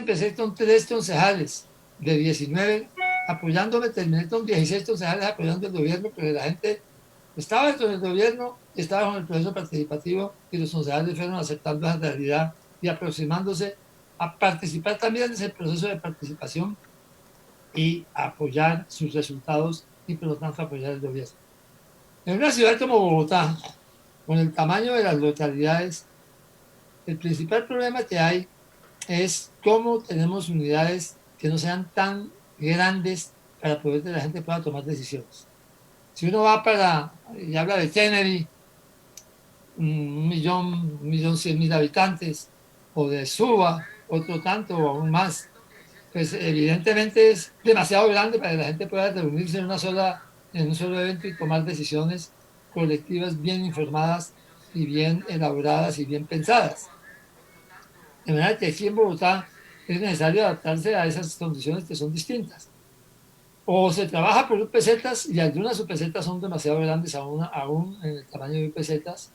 empecé con 3 concejales de 19 apoyándome, terminé con 16 concejales apoyando el gobierno, pero la gente estaba con el gobierno, estaba con el proceso participativo y los concejales fueron aceptando esa realidad y aproximándose a participar también en ese proceso de participación y apoyar sus resultados y por lo tanto apoyar el gobierno. En una ciudad como Bogotá, con el tamaño de las localidades, el principal problema que hay es cómo tenemos unidades que no sean tan grandes para poder que la gente pueda tomar decisiones. Si uno va y habla de Kennedy, 1.100.000 habitantes, o de Suba, otro tanto o aún más, pues evidentemente es demasiado grande para que la gente pueda reunirse en un solo evento y tomar decisiones colectivas bien informadas y bien elaboradas y bien pensadas. De manera que aquí en Bogotá es necesario adaptarse a esas condiciones que son distintas. O se trabaja por UPZs y algunas UPZs son demasiado grandes aún en el tamaño de UPZs,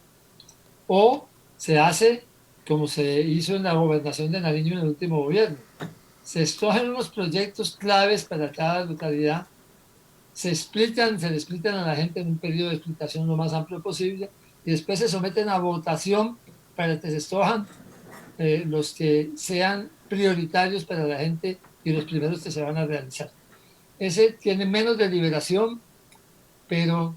o se hace como se hizo en la gobernación de Nariño en el último gobierno. Se escogen unos proyectos claves para cada localidad, se le explican a la gente en un periodo de explicación lo más amplio posible y después se someten a votación para que se escojan los que sean prioritarios para la gente y los primeros que se van a realizar. Ese tiene menos deliberación, pero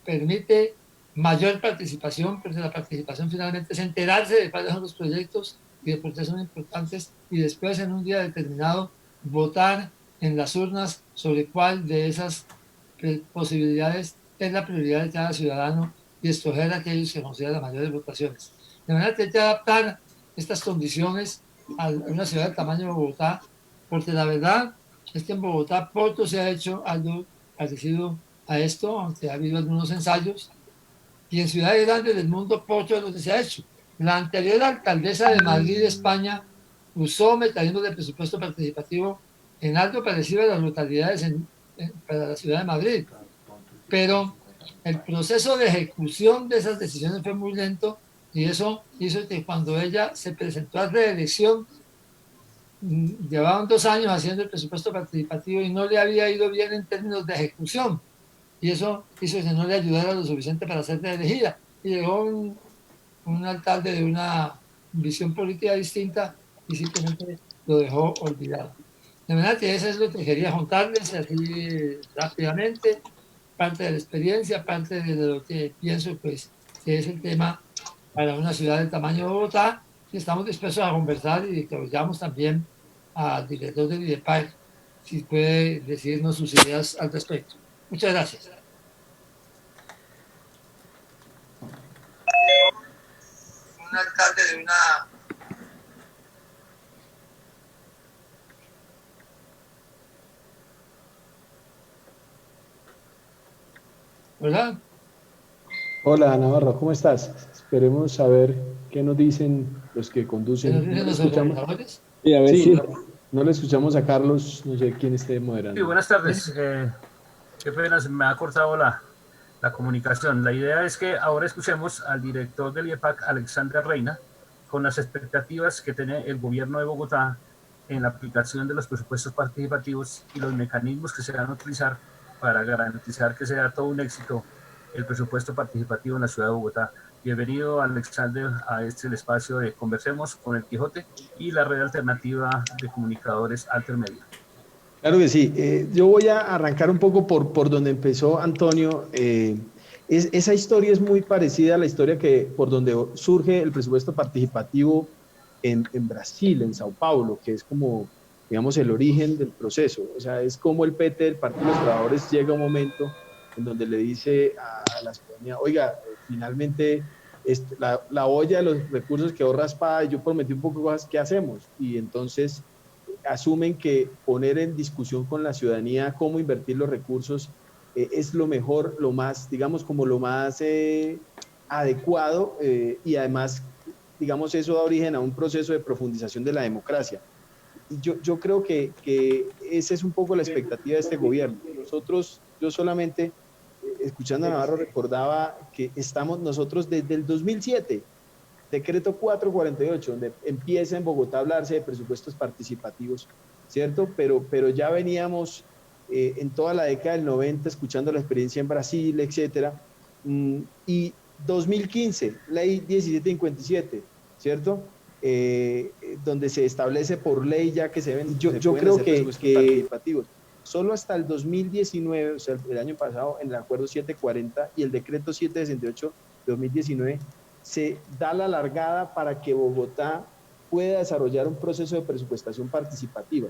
permite mayor participación, porque la participación finalmente es enterarse de cuáles son los proyectos y de por qué son importantes y después en un día determinado votar en las urnas sobre cuál de esas posibilidades es la prioridad de cada ciudadano y escoger aquellos que consideran las mayores votaciones. De manera que hay que adaptar estas condiciones a una ciudad del tamaño de Bogotá, porque la verdad es que en Bogotá poco se ha hecho algo parecido a esto, aunque ha habido algunos ensayos, y en ciudades grandes del mundo poco es lo que se ha hecho. La anterior alcaldesa de Madrid, España, usó mecanismos de presupuesto participativo en algo parecido a las localidades para la ciudad de Madrid, pero el proceso de ejecución de esas decisiones fue muy lento y eso hizo que cuando ella se presentó a reelección, llevaban 2 años haciendo el presupuesto participativo y no le había ido bien en términos de ejecución. Y eso hizo que no le ayudara lo suficiente para ser elegida. Y llegó un alcalde de una visión política distinta y simplemente lo dejó olvidado. De verdad que eso es lo que quería contarles así rápidamente, parte de la experiencia, parte de lo que pienso pues que es el tema para una ciudad del tamaño de Bogotá, y estamos dispuestos a conversar y que oigamos también al director del IDEPAC si puede decirnos sus ideas al respecto. Muchas gracias. Un alcalde de una... ¿Verdad? Hola Navarro, ¿cómo estás? Esperemos saber qué nos dicen los que conducen. ¿No los organizadores? Sí, a ver, sí. No le escuchamos a Carlos, no sé quién esté moderando. Sí, buenas tardes. Qué pena, se me ha cortado la comunicación. La idea es que ahora escuchemos al director del IEPAC, Alexander Reina, con las expectativas que tiene el gobierno de Bogotá en la aplicación de los presupuestos participativos y los mecanismos que se van a utilizar para garantizar que sea todo un éxito el presupuesto participativo en la ciudad de Bogotá. Bienvenido, Alexander, a este el espacio de Conversemos con el Quijote y la red alternativa de comunicadores Altermedia. Claro que sí. Yo voy a arrancar un poco por donde empezó Antonio. Esa historia es muy parecida a la historia por donde surge el presupuesto participativo en Brasil, en Sao Paulo, que es como, digamos, el origen del proceso. O sea, es como el PT, el Partido de los Trabajadores, llega a un momento en donde le dice a la ciudadanía, oiga, finalmente la olla de los recursos quedó raspada y yo prometí un poco de cosas, ¿qué hacemos? Y entonces asumen que poner en discusión con la ciudadanía cómo invertir los recursos es lo mejor, lo más, digamos, como lo más adecuado y además, digamos, eso da origen a un proceso de profundización de la democracia. Y yo creo que esa es un poco la expectativa de este gobierno. Yo solamente, escuchando a Navarro, recordaba que estamos nosotros desde el 2007 decreto 448, donde empieza en Bogotá a hablarse de presupuestos participativos, ¿cierto? Pero ya veníamos en toda la década del 90 escuchando la experiencia en Brasil, etcétera. Y 2015, ley 1757, ¿cierto? Donde se establece por ley ya que se ven, yo creo que participativos. Solo hasta el 2019, o sea, el año pasado, en el acuerdo 740 y el decreto 768 de 2019, se da la largada para que Bogotá pueda desarrollar un proceso de presupuestación participativa.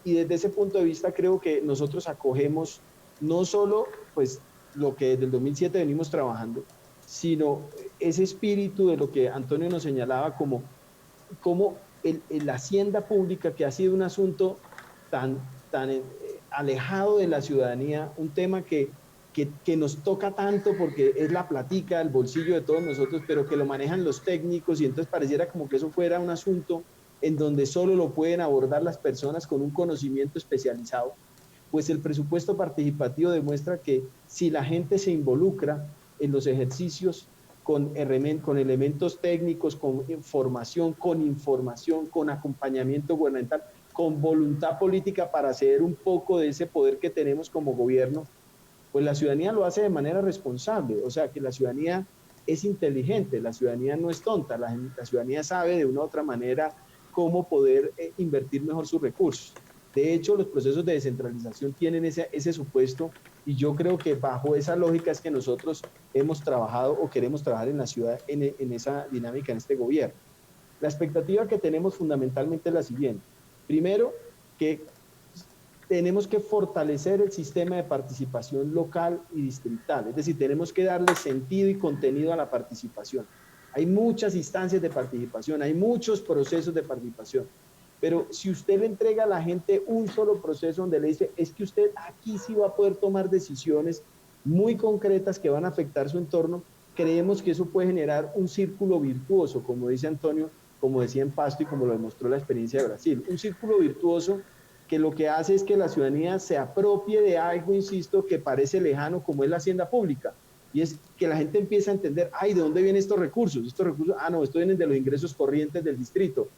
Y desde ese punto de vista creo que nosotros acogemos no solo pues, lo que desde el 2007 venimos trabajando, sino ese espíritu de lo que Antonio nos señalaba como la hacienda pública, que ha sido un asunto tan alejado de la ciudadanía, un tema que nos toca tanto porque es la platica, el bolsillo de todos nosotros, pero que lo manejan los técnicos y entonces pareciera como que eso fuera un asunto en donde solo lo pueden abordar las personas con un conocimiento especializado. Pues el presupuesto participativo demuestra que si la gente se involucra en los ejercicios con elementos técnicos, con formación, con información, con acompañamiento gubernamental, con voluntad política para ceder un poco de ese poder que tenemos como gobierno, pues la ciudadanía lo hace de manera responsable. O sea, que la ciudadanía es inteligente, la ciudadanía no es tonta, la ciudadanía sabe de una u otra manera cómo poder invertir mejor sus recursos. De hecho, los procesos de descentralización tienen ese supuesto, y yo creo que bajo esa lógica es que nosotros hemos trabajado o queremos trabajar en la ciudad en esa dinámica, en este gobierno. La expectativa que tenemos fundamentalmente es la siguiente. Primero, que tenemos que fortalecer el sistema de participación local y distrital, es decir, tenemos que darle sentido y contenido a la participación. Hay muchas instancias de participación, hay muchos procesos de participación, pero si usted le entrega a la gente un solo proceso donde le dice, es que usted aquí sí va a poder tomar decisiones muy concretas que van a afectar su entorno, creemos que eso puede generar un círculo virtuoso, como dice Antonio, como decía en Pasto y como lo demostró la experiencia de Brasil. Un círculo virtuoso que lo que hace es que la ciudadanía se apropie de algo, insisto, que parece lejano, como es la hacienda pública. Y es que la gente empieza a entender, ay, ¿de dónde vienen estos recursos? Estos recursos, no, estos vienen de los ingresos corrientes del distrito.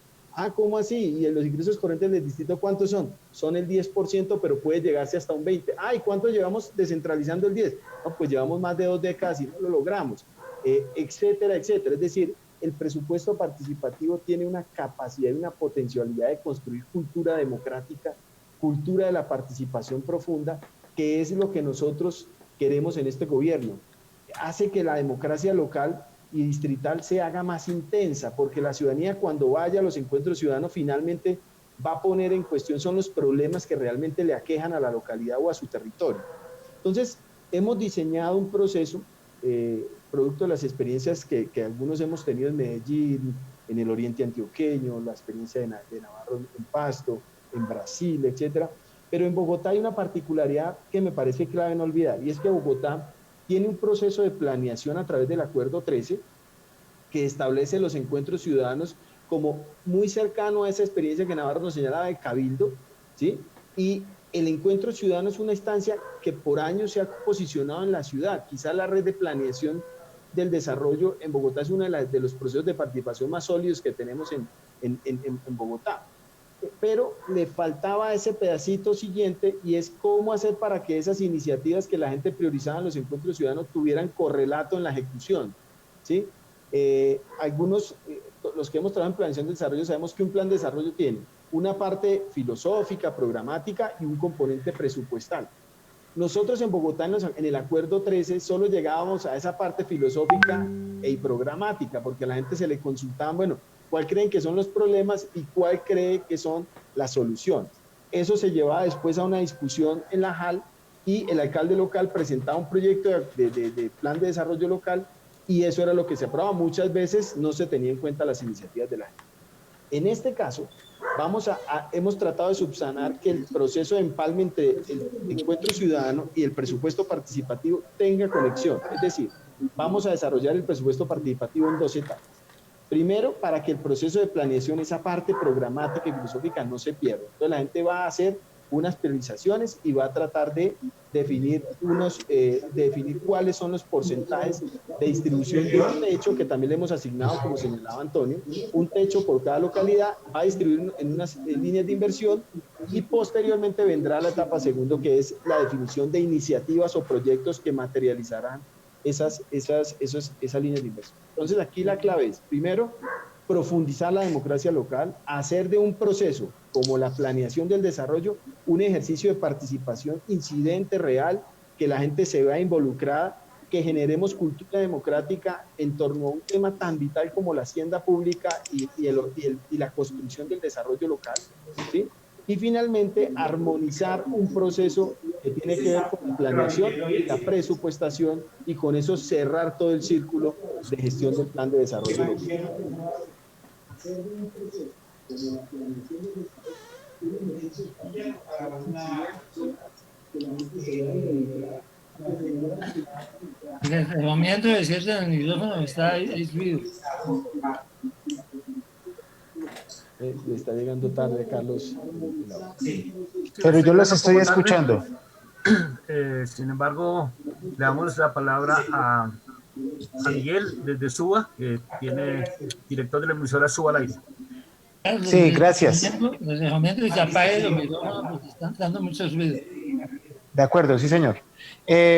¿Cómo así? ¿Y los ingresos corrientes del distrito cuántos son? Son el 10%, pero puede llegarse hasta un 20%. ¿Y cuánto llevamos descentralizando el 10%? No, pues llevamos más de 2 décadas y no lo logramos, etcétera, etcétera. Es decir, el presupuesto participativo tiene una capacidad y una potencialidad de construir cultura democrática, cultura de la participación profunda, que es lo que nosotros queremos en este gobierno. Hace que la democracia local y distrital se haga más intensa, porque la ciudadanía cuando vaya a los encuentros ciudadanos finalmente va a poner en cuestión son los problemas que realmente le aquejan a la localidad o a su territorio. Entonces, hemos diseñado un proceso producto de las experiencias que algunos hemos tenido en Medellín, en el oriente antioqueño, la experiencia de Navarro en Pasto, en Brasil, etcétera. Pero en Bogotá hay una particularidad que me parece clave no olvidar, y es que Bogotá tiene un proceso de planeación a través del Acuerdo 13 que establece los encuentros ciudadanos como muy cercano a esa experiencia que Navarro nos señalaba de Cabildo, ¿sí? Y el encuentro ciudadano es una instancia que por años se ha posicionado en la ciudad. Quizá la red de planeación del desarrollo en Bogotá es uno de los procesos de participación más sólidos que tenemos en Bogotá. Pero le faltaba ese pedacito siguiente, y es cómo hacer para que esas iniciativas que la gente priorizaba en los encuentros ciudadanos tuvieran correlato en la ejecución, ¿sí? Algunos, los que hemos trabajado en planeación de desarrollo, sabemos que un plan de desarrollo tiene una parte filosófica, programática y un componente presupuestal. Nosotros en Bogotá, en el Acuerdo 13, solo llegábamos a esa parte filosófica y programática, porque a la gente se le consultaban, bueno, ¿cuál creen que son los problemas y cuál cree que son las soluciones? Eso se llevaba después a una discusión en la JAL, y el alcalde local presentaba un proyecto de plan de desarrollo local, y eso era lo que se aprobaba. Muchas veces no se tenía en cuenta las iniciativas de la gente. En este caso, hemos tratado de subsanar que el proceso de empalme entre el encuentro ciudadano y el presupuesto participativo tenga conexión. Es decir, vamos a desarrollar el presupuesto participativo en 2 etapas. Primero, para que el proceso de planeación, esa parte programática y filosófica, no se pierda. Entonces la gente va a hacer unas priorizaciones y va a tratar de definir cuáles son los porcentajes de distribución de un techo que también le hemos asignado, como señalaba Antonio, un techo por cada localidad, va a distribuir en unas líneas de inversión y posteriormente vendrá la etapa segundo, que es la definición de iniciativas o proyectos que materializarán esas líneas de inversión. Entonces aquí la clave es, primero, profundizar la democracia local, hacer de un proceso como la planeación del desarrollo un ejercicio de participación incidente, real, que la gente se vea involucrada, que generemos cultura democrática en torno a un tema tan vital como la hacienda pública y la construcción del desarrollo local, ¿sí? Y finalmente, armonizar un proceso que tiene que ver con la planeación y la presupuestación y con eso cerrar todo el círculo de gestión del plan de desarrollo local. El momento de decirte en el micrófono está ahí ruido. Le está llegando tarde, Carlos. Pero yo los estoy escuchando. Sin embargo, le damos la palabra a Miguel desde Suba, que tiene director de la emisora Suba al Aire. Sí, gracias. Les recomiendo que se apague los micrófonos porque están dando mucho ruido. De acuerdo, sí, señor.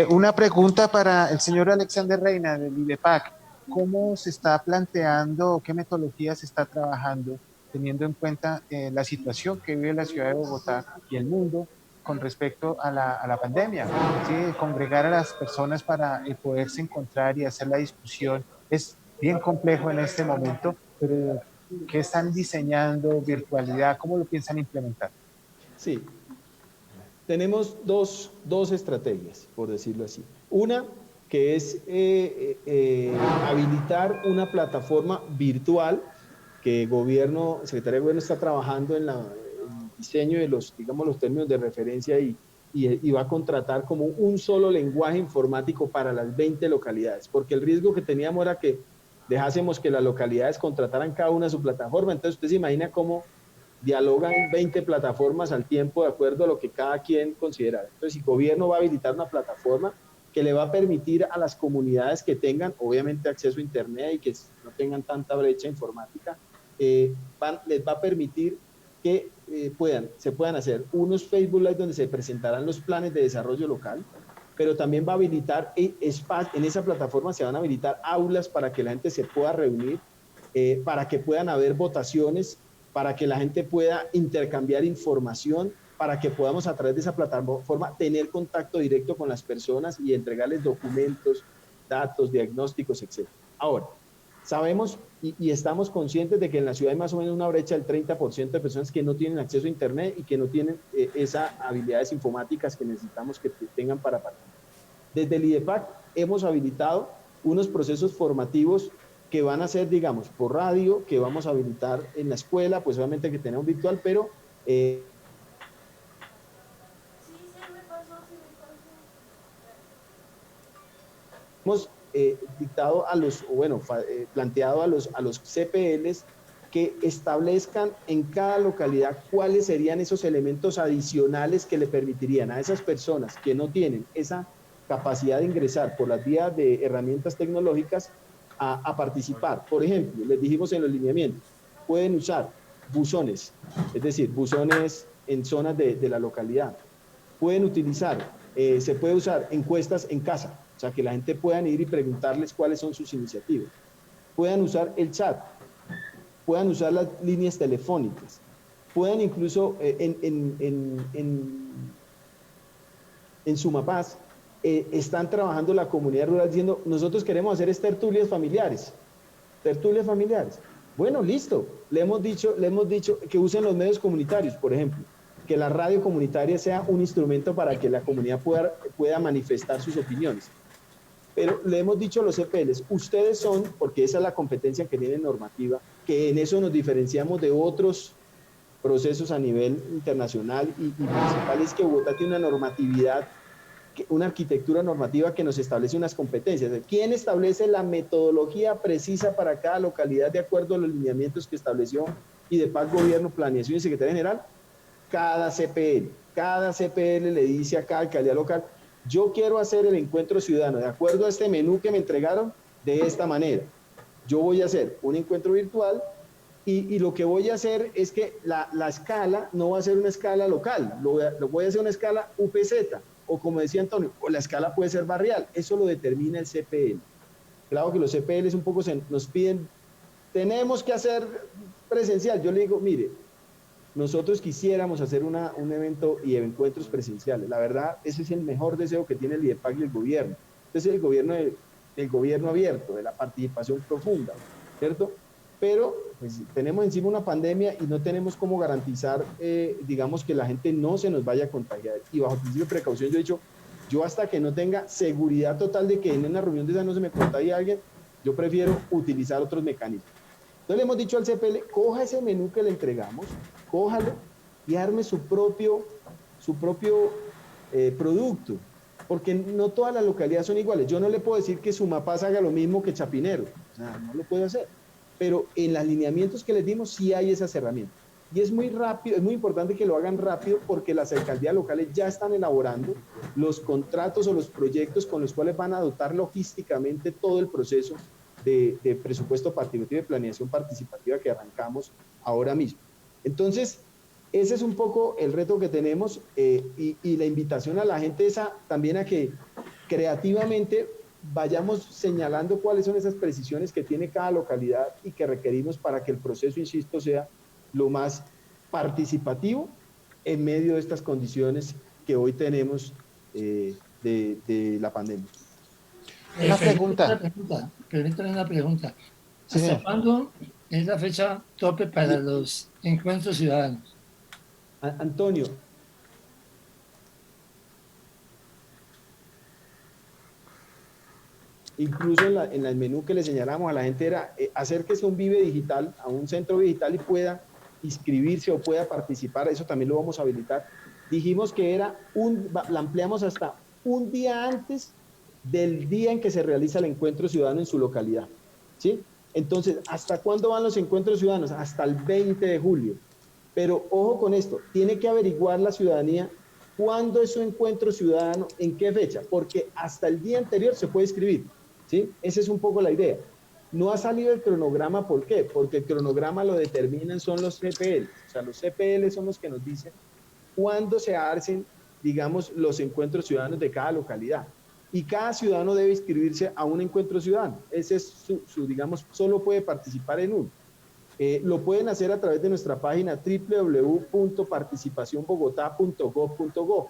Una pregunta para el señor Alexander Reina del IDEPAC. ¿Cómo se está planteando, qué metodología se está trabajando, teniendo en cuenta la situación que vive la ciudad de Bogotá y el mundo con respecto a la pandemia? ¿Sí? Congregar a las personas para poderse encontrar y hacer la discusión es bien complejo en este momento, pero ¿qué están diseñando? ¿Virtualidad? ¿Cómo lo piensan implementar? Sí, tenemos dos estrategias, por decirlo así. Una, que es habilitar una plataforma virtual que Secretaría de Gobierno está trabajando en el diseño de los términos de referencia y va a contratar como un solo lenguaje informático para las 20 localidades, porque el riesgo que teníamos era que dejásemos que las localidades contrataran cada una su plataforma. Entonces usted se imagina cómo dialogan 20 plataformas al tiempo de acuerdo a lo que cada quien considera. Entonces el gobierno va a habilitar una plataforma que le va a permitir a las comunidades que tengan obviamente acceso a internet y que no tengan tanta brecha informática, les va a permitir que se puedan hacer unos Facebook Live donde se presentarán los planes de desarrollo local, pero también va a habilitar en esa plataforma se van a habilitar aulas para que la gente se pueda reunir, para que puedan haber votaciones, para que la gente pueda intercambiar información, para que podamos a través de esa plataforma tener contacto directo con las personas y entregarles documentos, datos, diagnósticos, etc. Ahora, sabemos y estamos conscientes de que en la ciudad hay más o menos una brecha del 30% de personas que no tienen acceso a internet y que no tienen esas habilidades informáticas que necesitamos que tengan para participar. Desde el IDEPAC hemos habilitado unos procesos formativos que van a ser, digamos, por radio, que vamos a habilitar en la escuela, pues obviamente que tenemos virtual, pero hemos planteado a los CPLs que establezcan en cada localidad cuáles serían esos elementos adicionales que le permitirían a esas personas que no tienen esa capacidad de ingresar por las vías de herramientas tecnológicas a participar. Por ejemplo, les dijimos en los lineamientos, pueden usar buzones, es decir, buzones en zonas de la localidad. Pueden utilizar, se puede usar encuestas en casa, o sea, que la gente pueda ir y preguntarles cuáles son sus iniciativas. Puedan usar el chat, puedan usar las líneas telefónicas, puedan incluso en Sumapaz, están trabajando la comunidad rural diciendo, nosotros queremos hacer tertulias familiares. Tertulias familiares. Bueno, listo. Le hemos dicho que usen los medios comunitarios, por ejemplo, que la radio comunitaria sea un instrumento para que la comunidad pueda manifestar sus opiniones. Pero le hemos dicho a los CPLs, ustedes son, porque esa es la competencia que tienen normativa, que en eso nos diferenciamos de otros procesos a nivel internacional y municipal, es que Bogotá tiene una normatividad, una arquitectura normativa que nos establece unas competencias. ¿Quién establece la metodología precisa para cada localidad de acuerdo a los lineamientos que estableció IDEPAC, Gobierno, Planeación y Secretaría General? cada CPL le dice a cada alcaldía local, yo quiero hacer el encuentro ciudadano, de acuerdo a este menú que me entregaron, de esta manera. Yo voy a hacer un encuentro virtual y lo que voy a hacer es que la escala no va a ser una escala local, lo voy a hacer una escala UPZ, o como decía Antonio, o la escala puede ser barrial, eso lo determina el CPL. Claro que los CPLs un poco nos piden, tenemos que hacer presencial. Yo le digo, mire, nosotros quisiéramos hacer un evento y encuentros presenciales. La verdad, ese es el mejor deseo que tiene el IDEPAC y el gobierno. Este es el gobierno abierto, de la participación profunda, ¿cierto? Pero pues, tenemos encima una pandemia y no tenemos cómo garantizar, digamos, que la gente no se nos vaya a contagiar. Y bajo el principio de precaución, yo he dicho, yo hasta que no tenga seguridad total de que en una reunión de esa no se me contagie alguien, yo prefiero utilizar otros mecanismos. Entonces le hemos dicho al CPL, coja ese menú que le entregamos, cójalo y arme su propio producto, porque no todas las localidades son iguales. Yo no le puedo decir que Sumapaz haga lo mismo que Chapinero, o sea, no lo puedo hacer, pero en los lineamientos que les dimos sí hay esas herramientas. Y es muy rápido, es muy importante que lo hagan rápido porque las alcaldías locales ya están elaborando los contratos o los proyectos con los cuales van a dotar logísticamente todo el proceso de presupuesto participativo y de planeación participativa que arrancamos ahora mismo. Entonces, ese es un poco el reto que tenemos y la invitación a la gente es también a que creativamente vayamos señalando cuáles son esas precisiones que tiene cada localidad y que requerimos para que el proceso, insisto, sea lo más participativo en medio de estas condiciones que hoy tenemos de la pandemia. Permítame una pregunta. ¿Hasta cuándo es la fecha tope para los encuentros ciudadanos? Antonio. Incluso en el menú que le señalamos a la gente era acérquese a un Vive Digital, a un centro digital y pueda inscribirse o pueda participar, eso también lo vamos a habilitar. Dijimos que la ampliamos hasta un día antes del día en que se realiza el encuentro ciudadano en su localidad, ¿sí? Entonces, ¿hasta cuándo van los encuentros ciudadanos? Hasta el 20 de julio. Pero ojo con esto, tiene que averiguar la ciudadanía cuándo es su encuentro ciudadano, en qué fecha, porque hasta el día anterior se puede inscribir, ¿sí? Esa es un poco la idea. No ha salido el cronograma, ¿por qué? Porque el cronograma lo determinan son los CPL, o sea, los CPL son los que nos dicen cuándo se hacen, digamos, los encuentros ciudadanos de cada localidad. Y cada ciudadano debe inscribirse a un encuentro ciudadano. Ese es digamos, solo puede participar en uno. Lo pueden hacer a través de nuestra página www.participacionbogotá.gov.go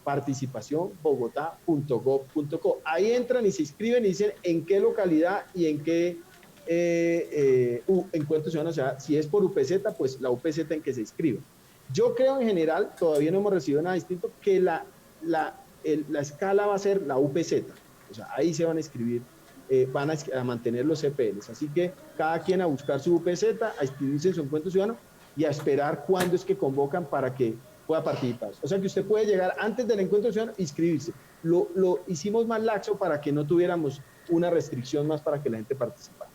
participacionbogotá.gov.co. Ahí entran y se inscriben y dicen en qué localidad y en qué encuentro ciudadano, o sea, si es por UPZ, pues la UPZ en que se inscribe. Yo creo en general, todavía no hemos recibido nada distinto, que la escala va a ser la UPZ, o sea, ahí se van a inscribir, van a mantener los CPLs, así que cada quien a buscar su UPZ, a inscribirse en su encuentro ciudadano y a esperar cuándo es que convocan para que pueda participar. O sea que usted puede llegar antes del encuentro ciudadano e inscribirse. Lo hicimos más laxo para que no tuviéramos una restricción más para que la gente participara.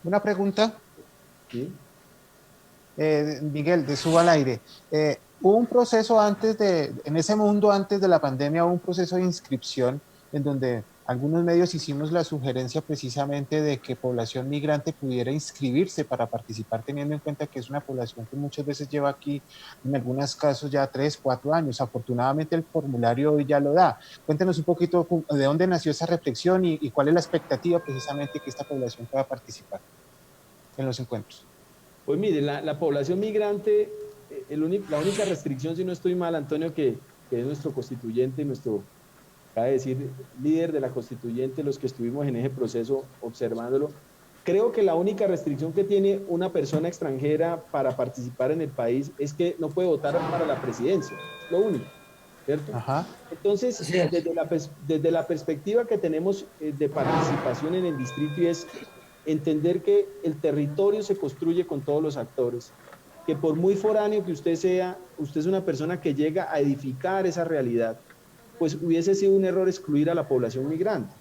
Una pregunta. ¿Sí? Miguel, de Suba al Aire. Hubo un proceso en ese mundo antes de la pandemia, hubo un proceso de inscripción en donde algunos medios hicimos la sugerencia precisamente de que población migrante pudiera inscribirse para participar, teniendo en cuenta que es una población que muchas veces lleva aquí, en algunos casos ya 3, 4 años. Afortunadamente el formulario hoy ya lo da. Cuéntenos un poquito de dónde nació esa reflexión y cuál es la expectativa precisamente que esta población pueda participar en los encuentros. Pues mire, la población migrante, la única restricción, si no estoy mal, Antonio, que es nuestro constituyente, cabe decir, líder de la constituyente, los que estuvimos en ese proceso observándolo, creo que la única restricción que tiene una persona extranjera para participar en el país es que no puede votar para la presidencia, es lo único, ¿cierto? Ajá. Entonces, desde la perspectiva que tenemos de participación en el distrito, y es entender que el territorio se construye con todos los actores, que por muy foráneo que usted sea, usted es una persona que llega a edificar esa realidad, pues hubiese sido un error excluir a la población migrante.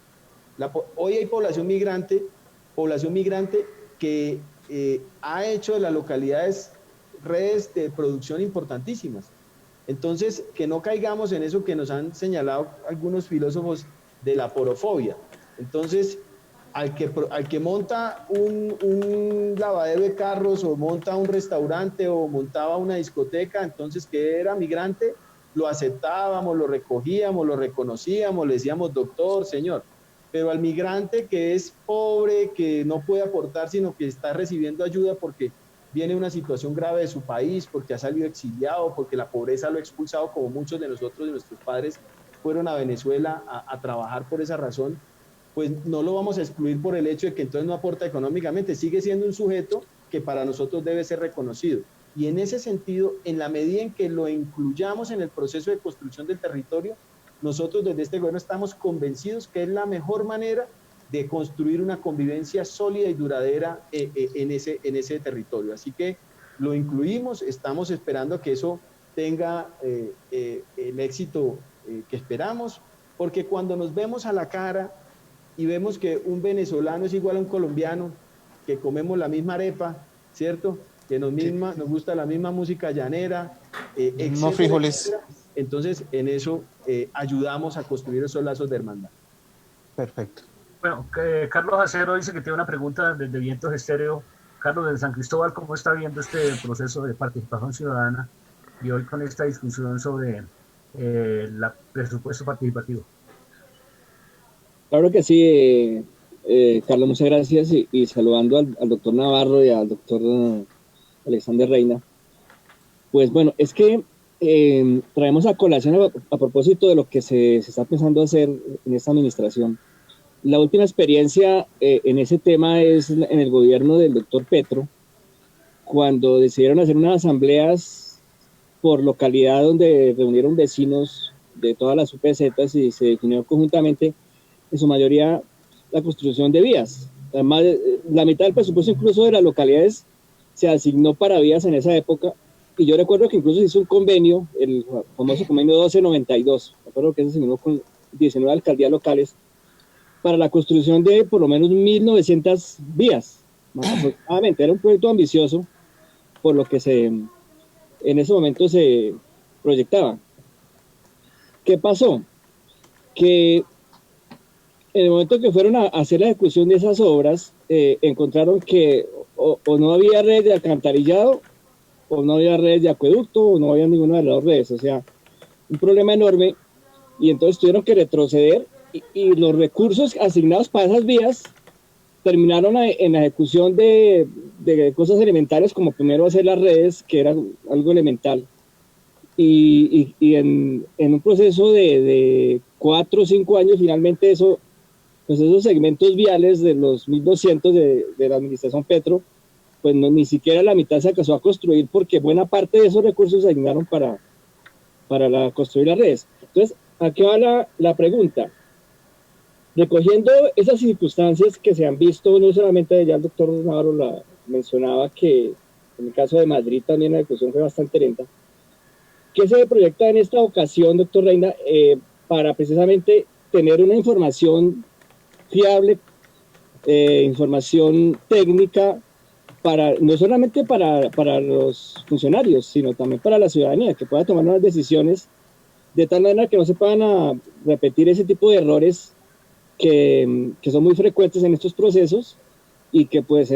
Hoy hay población migrante que ha hecho de las localidades redes de producción importantísimas. Entonces, que no caigamos en eso que nos han señalado algunos filósofos de la porofobia. Entonces, al que monta un lavadero de carros o monta un restaurante o montaba una discoteca, entonces que era migrante, lo aceptábamos, lo recogíamos, lo reconocíamos, le decíamos doctor, señor. Pero al migrante que es pobre, que no puede aportar, sino que está recibiendo ayuda porque viene una situación grave de su país, porque ha salido exiliado, porque la pobreza lo ha expulsado, como muchos de nosotros, de nuestros padres, fueron a Venezuela a trabajar por esa razón, pues no lo vamos a excluir por el hecho de que entonces no aporta económicamente, sigue siendo un sujeto que para nosotros debe ser reconocido. Y en ese sentido, en la medida en que lo incluyamos en el proceso de construcción del territorio, nosotros desde este gobierno estamos convencidos que es la mejor manera de construir una convivencia sólida y duradera en ese territorio. Así que lo incluimos, estamos esperando que eso tenga el éxito que esperamos, porque cuando nos vemos a la cara y vemos que un venezolano es igual a un colombiano, que comemos la misma arepa, ¿cierto? Que nos gusta la misma música llanera, No frijoles. etcétera. Entonces, en eso ayudamos a construir esos lazos de hermandad. Perfecto. Bueno, Carlos Acero dice que tiene una pregunta desde Vientos Estéreo. Carlos, de San Cristóbal, ¿cómo está viendo este proceso de participación ciudadana y hoy con esta discusión sobre el presupuesto participativo? Claro que sí, Carlos, muchas gracias y saludando al doctor Navarro y al doctor Alexander Reina. Pues bueno, es que traemos a colación a propósito de lo que se está pensando hacer en esta administración. La última experiencia en ese tema es en el gobierno del doctor Petro, cuando decidieron hacer unas asambleas por localidad donde reunieron vecinos de todas las UPZs y se definió conjuntamente, en su mayoría, la construcción de vías. Además, la mitad del presupuesto incluso de las localidades se asignó para vías en esa época, y yo recuerdo que incluso se hizo un convenio, el famoso convenio 1292, recuerdo que se asignó con 19 alcaldías locales, para la construcción de por lo menos 1.900 vías, ¿no? Aproximadamente. Era un proyecto ambicioso, por lo que en ese momento se proyectaba. ¿Qué pasó? Que en el momento que fueron a hacer la ejecución de esas obras, encontraron que o no había redes de alcantarillado, o no había redes de acueducto, o no había ninguna de las dos redes. O sea, un problema enorme, y entonces tuvieron que retroceder, y los recursos asignados para esas vías terminaron en la ejecución de cosas elementales, como primero hacer las redes, que era algo elemental, y en un proceso de 4 o 5 años, finalmente pues esos segmentos viales de los 1.200 de la administración Petro, pues ni siquiera la mitad se alcanzó a construir, porque buena parte de esos recursos se asignaron para construir las redes. Entonces, ¿a qué va la pregunta? Recogiendo esas circunstancias que se han visto, no solamente ya el doctor Navarro la mencionaba, que en el caso de Madrid también la ejecución fue bastante lenta, ¿qué se proyecta en esta ocasión, doctor Reina, para precisamente tener una información fiable, información técnica, no solamente para los funcionarios, sino también para la ciudadanía, que pueda tomar unas decisiones de tal manera que no se puedan repetir ese tipo de errores que son muy frecuentes en estos procesos, y que pues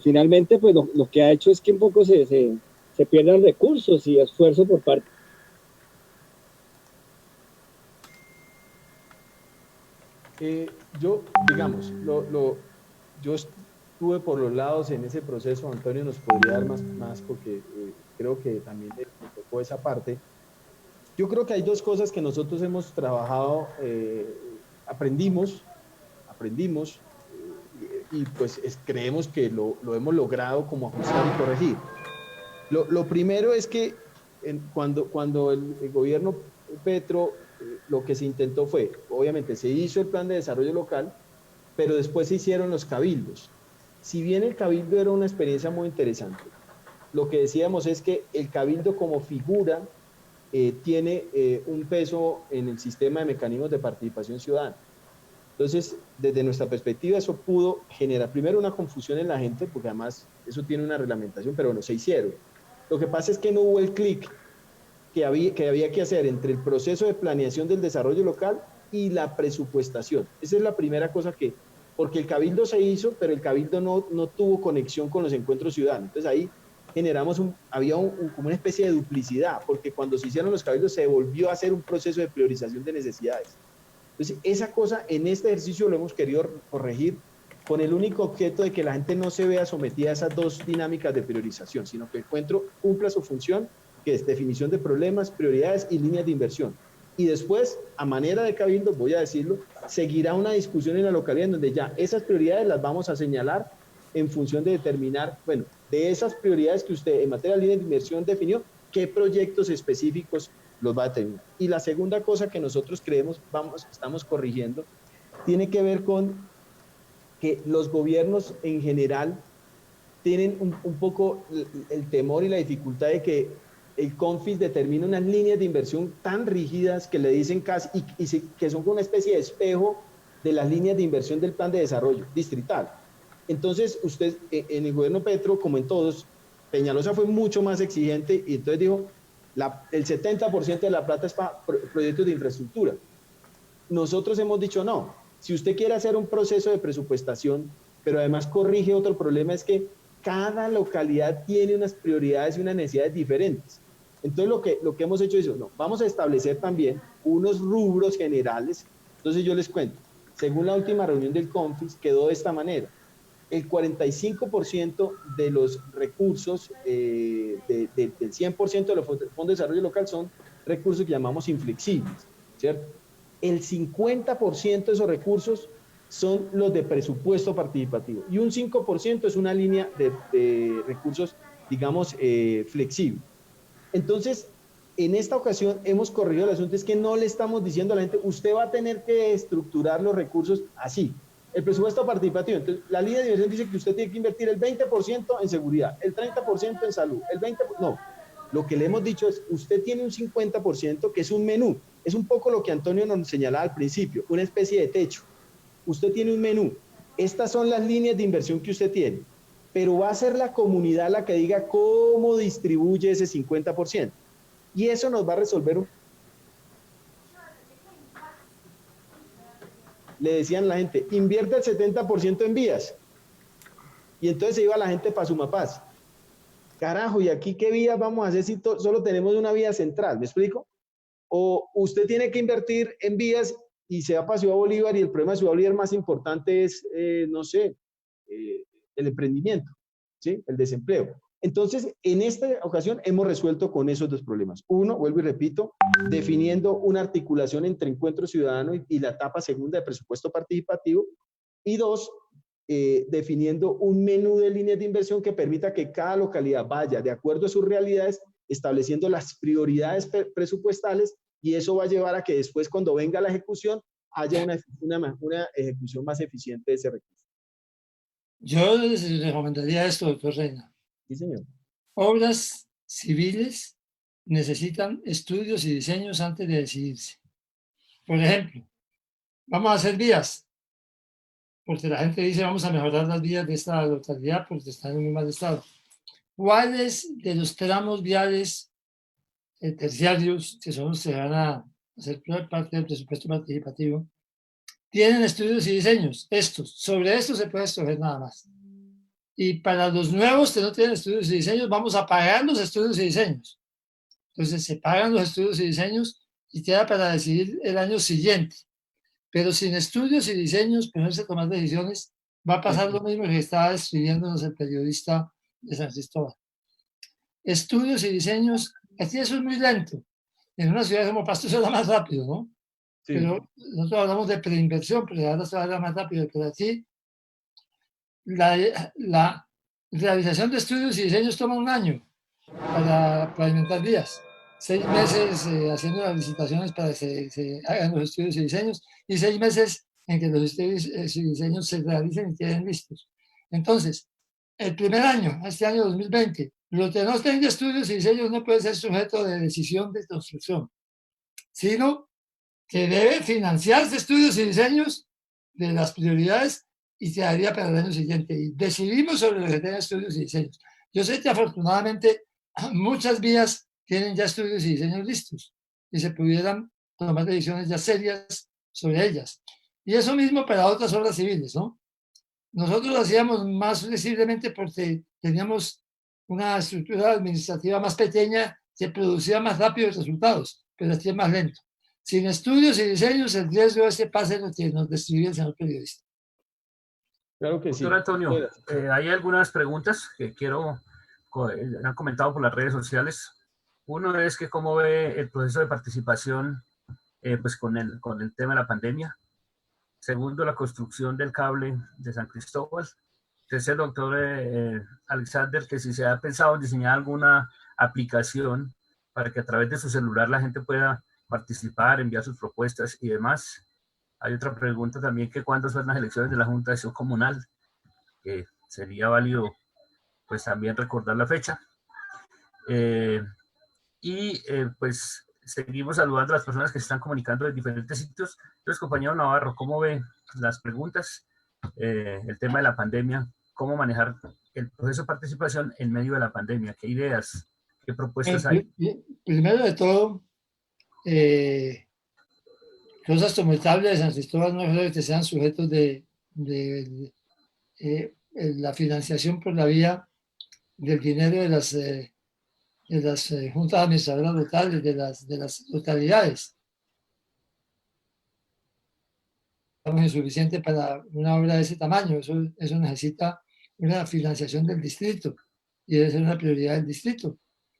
finalmente pues lo que ha hecho es que un poco se pierdan recursos y esfuerzo por parte. Yo, digamos, yo estuve por los lados en ese proceso. Antonio nos podría dar más porque creo que también le tocó esa parte. Yo creo que hay dos cosas que nosotros hemos trabajado, aprendimos y pues creemos que lo hemos logrado como ajustar y corregir. Lo primero es que cuando el gobierno Petro, lo que se intentó fue, obviamente se hizo el plan de desarrollo local, pero después se hicieron los cabildos. Si bien el cabildo era una experiencia muy interesante, lo que decíamos es que el cabildo como figura tiene un peso en el sistema de mecanismos de participación ciudadana. Entonces, desde nuestra perspectiva, eso pudo generar primero una confusión en la gente, porque además eso tiene una reglamentación, pero bueno, se hicieron. Lo que pasa es que no hubo el clic que había que hacer entre el proceso de planeación del desarrollo local y la presupuestación. Esa es la primera cosa porque el cabildo se hizo, pero el cabildo no tuvo conexión con los encuentros ciudadanos. Entonces ahí generamos había como una especie de duplicidad, porque cuando se hicieron los cabildos se volvió a hacer un proceso de priorización de necesidades. Entonces esa cosa en este ejercicio lo hemos querido corregir con el único objeto de que la gente no se vea sometida a esas dos dinámicas de priorización, sino que el encuentro cumpla su función, que es definición de problemas, prioridades y líneas de inversión. Y después, a manera de cabildo, voy a decirlo, seguirá una discusión en la localidad en donde ya esas prioridades las vamos a señalar en función de determinar, bueno, de esas prioridades que usted en materia de líneas de inversión definió, qué proyectos específicos los va a determinar. Y la segunda cosa que nosotros creemos, estamos corrigiendo, tiene que ver con que los gobiernos en general tienen un poco el temor y la dificultad de que el CONFIS determina unas líneas de inversión tan rígidas que le dicen casi, que son como una especie de espejo de las líneas de inversión del plan de desarrollo distrital. Entonces, usted, en el gobierno Petro, como en todos, Peñalosa fue mucho más exigente y entonces dijo, el 70% de la plata es para proyectos de infraestructura. Nosotros hemos dicho no. Si usted quiere hacer un proceso de presupuestación, pero además corrige otro problema, es que cada localidad tiene unas prioridades y unas necesidades diferentes. Entonces lo que hemos hecho es, no, vamos a establecer también unos rubros generales. Entonces yo les cuento, según la última reunión del CONFIS, quedó de esta manera. El 45% de los recursos, del 100% de los fondos de desarrollo local son recursos que llamamos inflexibles, ¿cierto? El 50% de esos recursos son los de presupuesto participativo y un 5% es una línea de recursos, digamos, flexible. Entonces, en esta ocasión hemos corrido el asunto, es que no le estamos diciendo a la gente, usted va a tener que estructurar los recursos así. El presupuesto participativo, entonces la línea de inversión dice que usted tiene que invertir el 20% en seguridad, el 30% en salud, el 20%, no. Lo que le hemos dicho es, usted tiene un 50% que es un menú, es un poco lo que Antonio nos señalaba al principio, una especie de techo. Usted tiene un menú, estas son las líneas de inversión que usted tiene, pero va a ser la comunidad la que diga cómo distribuye ese 50%. Y eso nos va a resolver le decían a la gente, invierte el 70% en vías. Y entonces se iba la gente para Sumapaz. Carajo, ¿y aquí qué vías vamos a hacer si solo tenemos una vía central? ¿Me explico? O usted tiene que invertir en vías y se va para Ciudad Bolívar y el problema de Ciudad Bolívar más importante es, no sé, el emprendimiento, ¿sí? El desempleo. Entonces, en esta ocasión hemos resuelto con esos dos problemas. Uno, vuelvo y repito, definiendo una articulación entre encuentro ciudadano y la etapa segunda de presupuesto participativo. Y dos, definiendo un menú de líneas de inversión que permita que cada localidad vaya de acuerdo a sus realidades, estableciendo las prioridades presupuestales, y eso va a llevar a que después, cuando venga la ejecución, haya una ejecución más eficiente de ese recurso. Yo les recomendaría esto, doctor Reina. Sí, señor. Obras civiles necesitan estudios y diseños antes de decidirse. Por ejemplo, vamos a hacer vías, porque la gente dice vamos a mejorar las vías de esta localidad porque están en muy mal estado. ¿Cuáles de los tramos viales terciarios, que son los que van a hacer parte del presupuesto participativo, tienen estudios y diseños? Sobre estos se puede escoger nada más. Y para los nuevos que no tienen estudios y diseños, vamos a pagar los estudios y diseños. Entonces se pagan los estudios y diseños y queda para decidir el año siguiente. Pero sin estudios y diseños, ponerse a tomar decisiones, va a pasar lo mismo que estaba escribiéndonos el periodista de San Cristóbal. Estudios y diseños, aquí eso es muy lento. En una ciudad como Pasto se va más rápido, ¿no? Sí. Pero nosotros hablamos de preinversión, pero ahora se va más rápido. Pero aquí la realización de estudios y diseños toma un año para pavimentar vías. 6 meses haciendo las licitaciones para que se hagan los estudios y diseños, y 6 meses en que los estudios y diseños se realicen y queden listos. Entonces, el primer año, este año 2020, lo que no tenga estudios y diseños no puede ser sujeto de decisión de construcción, sino que debe financiarse estudios y diseños de las prioridades y se daría para el año siguiente. Y decidimos sobre lo que tiene estudios y diseños. Yo sé que afortunadamente muchas vías tienen ya estudios y diseños listos y se pudieran tomar decisiones ya serias sobre ellas. Y eso mismo para otras obras civiles, ¿no? Nosotros lo hacíamos más flexiblemente porque teníamos una estructura administrativa más pequeña que producía más rápido resultados, pero aquí es más lento. Sin estudios y diseños, el riesgo es que pase lo que nos describió el señor periodista. Claro que sí. Doctor Antonio, hay algunas preguntas que han comentado por las redes sociales. Uno es que cómo ve el proceso de participación pues con el tema de la pandemia. Segundo, la construcción del cable de San Cristóbal. Tercero, doctor Alexander, que si se ha pensado en diseñar alguna aplicación para que a través de su celular la gente pueda participar, enviar sus propuestas y demás. Hay otra pregunta también, que cuándo son las elecciones de la Junta de Acción Comunal, que sería válido pues también recordar la fecha. Pues seguimos saludando a las personas que se están comunicando en diferentes sitios. Entonces, compañero Navarro, ¿cómo ve las preguntas? El tema de la pandemia, ¿cómo manejar el proceso de participación en medio de la pandemia? ¿Qué ideas, qué propuestas hay? Primero de todo, cosas como el cable de San Cristóbal no creo que sean sujetos de la financiación por la vía del dinero de las juntas administradoras locales, de las localidades. Estamos insuficiente para una obra de ese tamaño. Eso necesita una financiación del distrito y debe ser una prioridad del distrito.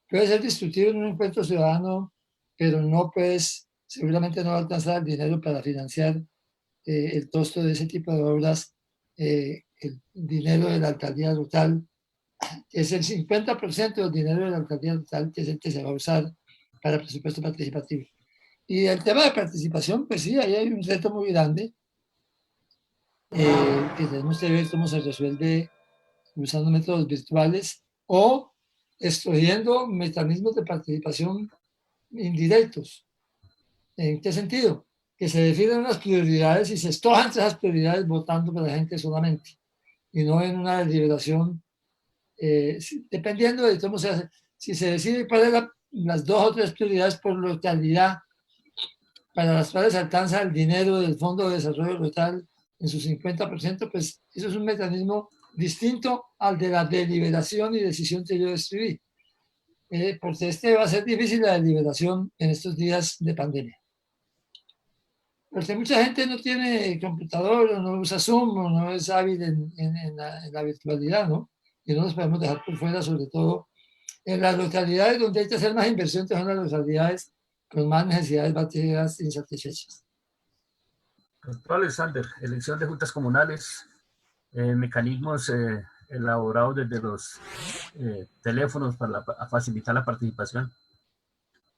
Puede ser discutido en un encuentro ciudadano, pero no pues seguramente no va a alcanzar el dinero para financiar el costo de ese tipo de obras. El dinero de la alcaldía local es el 50% del dinero de la alcaldía local, que es el que se va a usar para el presupuesto participativo. Y el tema de participación, pues sí, ahí hay un reto muy grande que tenemos que ver cómo se resuelve usando métodos virtuales o escogiendo mecanismos de participación indirectos. ¿En qué sentido? Que se definen unas prioridades y se escojan esas prioridades votando por la gente solamente y no en una deliberación dependiendo de cómo se hace. Si se decide cuáles son las 2 o 3 prioridades por localidad para las cuales se alcanza el dinero del Fondo de Desarrollo Local en su 50%, pues eso es un mecanismo distinto al de la deliberación y decisión que yo describí. Porque va a ser difícil la deliberación en estos días de pandemia. Porque mucha gente no tiene computador, o no usa Zoom, o no es hábil en la virtualidad, ¿no? Y no nos podemos dejar por fuera, sobre todo en las localidades donde hay que hacer más inversión, que son las localidades con más necesidades básicas insatisfechas. Doctor Alexander, elección de juntas comunales, mecanismos elaborados desde los teléfonos para facilitar la participación.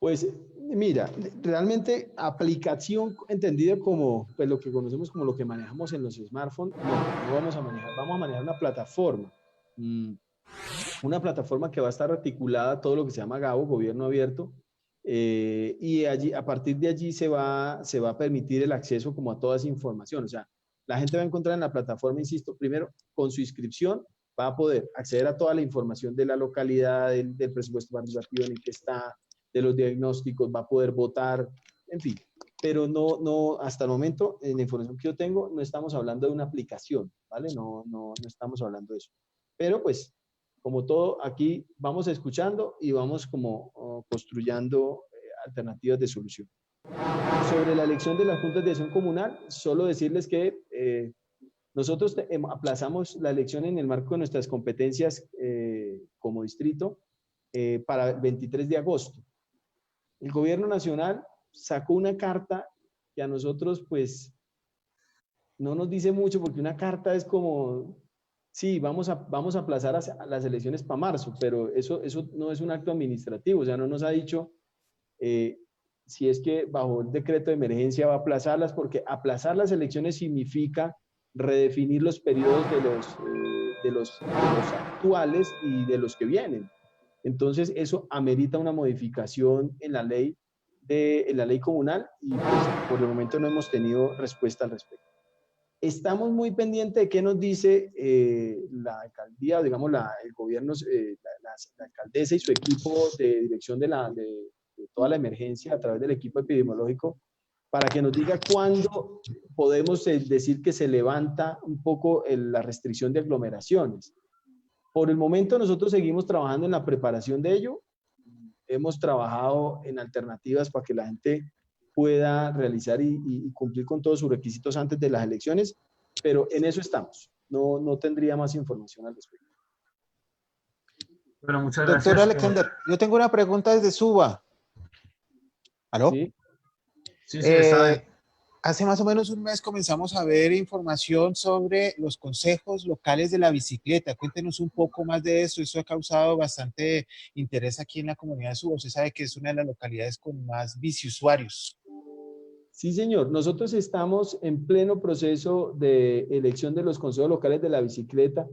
Pues mira, realmente aplicación entendida como pues, lo que conocemos como lo que manejamos en los smartphones, no vamos a manejar una plataforma. Una plataforma que va a estar articulada a todo lo que se llama GABO, Gobierno Abierto, y allí, a partir de allí se va a permitir el acceso como a toda esa información. O sea, la gente va a encontrar en la plataforma, insisto, primero, con su inscripción va a poder acceder a toda la información de la localidad, del presupuesto participativo en el que está, de los diagnósticos, va a poder votar, en fin. Pero no, hasta el momento, en la información que yo tengo, no estamos hablando de una aplicación, ¿vale? No estamos hablando de eso. Pero pues, como todo, aquí vamos escuchando y vamos como construyendo alternativas de solución. Sobre la elección de las juntas de acción comunal, solo decirles que nosotros aplazamos la elección en el marco de nuestras competencias como distrito para el 23 de agosto. El gobierno nacional sacó una carta que a nosotros pues no nos dice mucho, porque una carta es como, sí, vamos a aplazar a las elecciones para marzo, pero eso no es un acto administrativo. O sea, no nos ha dicho si es que bajo el decreto de emergencia va a aplazarlas, porque aplazar las elecciones significa redefinir los periodos de los actuales y de los que vienen. Entonces, eso amerita una modificación en la ley comunal y pues, por el momento no hemos tenido respuesta al respecto. Estamos muy pendientes de qué nos dice la alcaldía, digamos, el gobierno, la alcaldesa y su equipo de dirección de toda la emergencia a través del equipo epidemiológico, para que nos diga cuándo podemos decir que se levanta un poco la restricción de aglomeraciones. Por el momento nosotros seguimos trabajando en la preparación de ello. Hemos trabajado en alternativas para que la gente pueda realizar y cumplir con todos sus requisitos antes de las elecciones, pero en eso estamos. No tendría más información al respecto. Bueno, muchas gracias. Doctor Alexander, yo tengo una pregunta desde Suba. ¿Aló? ¿Sí? Sí, está bien. Hace más o menos un mes comenzamos a ver información sobre los consejos locales de la bicicleta. Cuéntenos un poco más de eso. Eso ha causado bastante interés aquí en la comunidad de Suba. Usted sabe que es una de las localidades con más biciusuarios. Sí, señor. Nosotros estamos en pleno proceso de elección de los consejos locales de la bicicleta.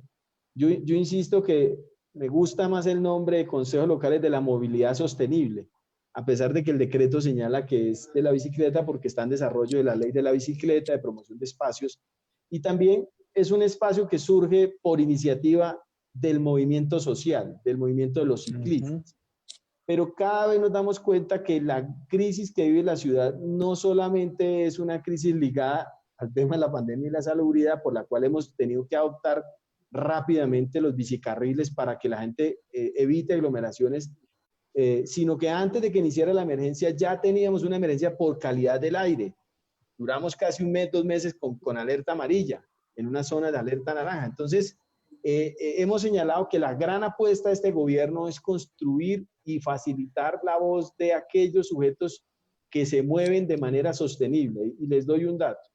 Yo insisto que me gusta más el nombre de consejos locales de la movilidad sostenible, a pesar de que el decreto señala que es de la bicicleta porque está en desarrollo de la ley de la bicicleta, de promoción de espacios, y también es un espacio que surge por iniciativa del movimiento social, del movimiento de los ciclistas. Pero cada vez nos damos cuenta que la crisis que vive la ciudad no solamente es una crisis ligada al tema de la pandemia y la salubridad, por la cual hemos tenido que adoptar rápidamente los bicicarriles para que la gente evite aglomeraciones, sino que antes de que iniciara la emergencia ya teníamos una emergencia por calidad del aire. Duramos casi un mes, 2 meses con alerta amarilla, en una zona de alerta naranja. Entonces, hemos señalado que la gran apuesta de este gobierno es construir y facilitar la voz de aquellos sujetos que se mueven de manera sostenible. Y les doy un dato.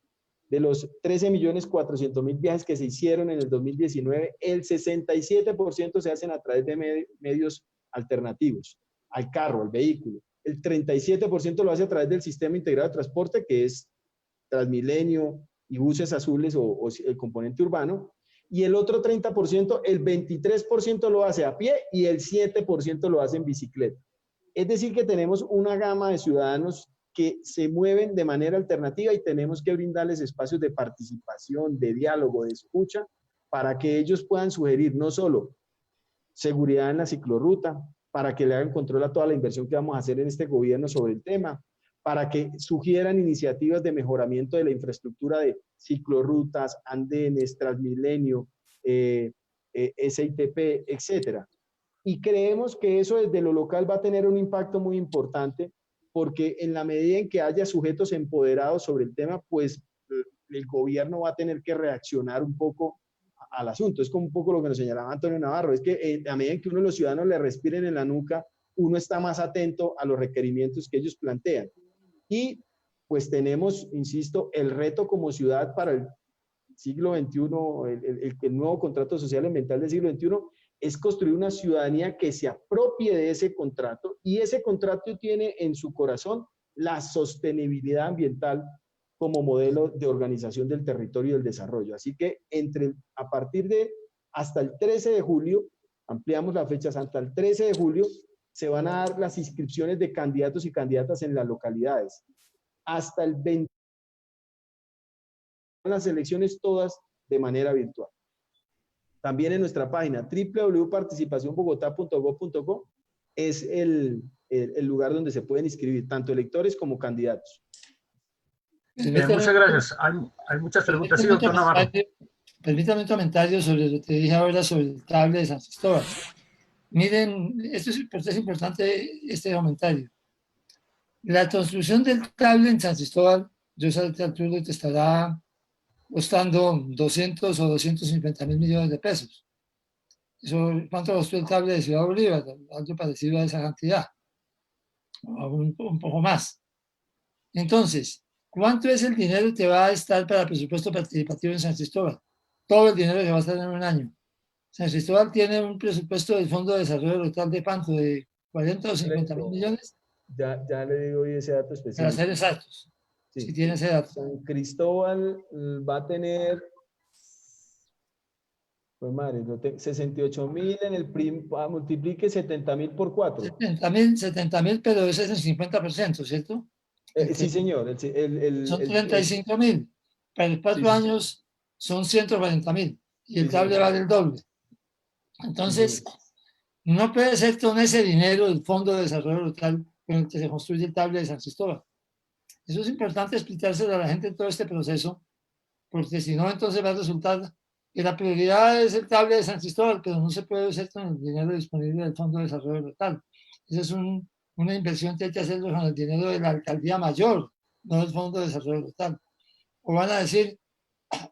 De los 13.400.000 viajes que se hicieron en el 2019, el 67% se hacen a través de medios alternativos al carro, al vehículo. El 37% lo hace a través del sistema integrado de transporte, que es Transmilenio y buses azules o el componente urbano. Y el otro 30%, el 23% lo hace a pie y el 7% lo hace en bicicleta. Es decir, que tenemos una gama de ciudadanos que se mueven de manera alternativa y tenemos que brindarles espacios de participación, de diálogo, de escucha, para que ellos puedan sugerir no solo seguridad en la ciclorruta, para que le hagan control a toda la inversión que vamos a hacer en este gobierno sobre el tema, para que sugieran iniciativas de mejoramiento de la infraestructura de ciclorrutas, andenes, Transmilenio, SITP, etcétera. Y creemos que eso desde lo local va a tener un impacto muy importante, porque en la medida en que haya sujetos empoderados sobre el tema, pues el gobierno va a tener que reaccionar un poco al asunto. Es como un poco lo que nos señalaba Antonio Navarro, es que a medida que uno de los ciudadanos le respiren en la nuca, uno está más atento a los requerimientos que ellos plantean. Y pues tenemos, insisto, el reto como ciudad para el siglo XXI, el nuevo contrato social ambiental del siglo XXI, es construir una ciudadanía que se apropie de ese contrato, y ese contrato tiene en su corazón la sostenibilidad ambiental como modelo de organización del territorio y del desarrollo. Así que a partir de hasta el 13 de julio, ampliamos las fechas, hasta el 13 de julio se van a dar las inscripciones de candidatos y candidatas en las localidades. Hasta el 20 las elecciones todas de manera virtual. También en nuestra página www.participacionbogotá.gov.co es el lugar donde se pueden inscribir tanto electores como candidatos. Muchas gracias. Hay muchas preguntas. Sí, doctor Navarro. Permítame un comentario sobre lo que dije ahora sobre el cable de San Cristóbal. Miren, esto es importante, este comentario. La construcción del cable en San Cristóbal, yo sé que Arturo te estará costando 200 o 250.000 millones de pesos. Eso, ¿cuánto costó el cable de Ciudad Bolívar? Algo parecido a esa cantidad, o un poco más. Entonces, ¿cuánto es el dinero que va a estar para el presupuesto participativo en San Cristóbal? Todo el dinero que va a estar en un año. San Cristóbal tiene un presupuesto del Fondo de Desarrollo Local de ¿cuánto? ¿De 40 o 50.000 millones? Ya le digo hoy ese dato específico. Para ser exactos. Sí, si tiene ese dato. San Cristóbal va a tener, pues madre, 68.000 en el multiplique 70.000 por 4. 70.000, pero ese es el 50%, ¿cierto? Sí, señor. Son 35.000. Para los 4 años son 140.000 y el Sí, cable señor. vale el doble. Entonces, Sí, no puede ser con ese dinero del Fondo de Desarrollo Local con el que se construye el cable de San Cristóbal. Eso es importante explicárselo a la gente en todo este proceso, porque si no, entonces va a resultar que la prioridad es el cable de San Cristóbal, pero no se puede hacer con el dinero disponible del Fondo de Desarrollo Local. Esa es una inversión que hay que hacerlo con el dinero de la alcaldía mayor, no del Fondo de Desarrollo Local. O van a decir,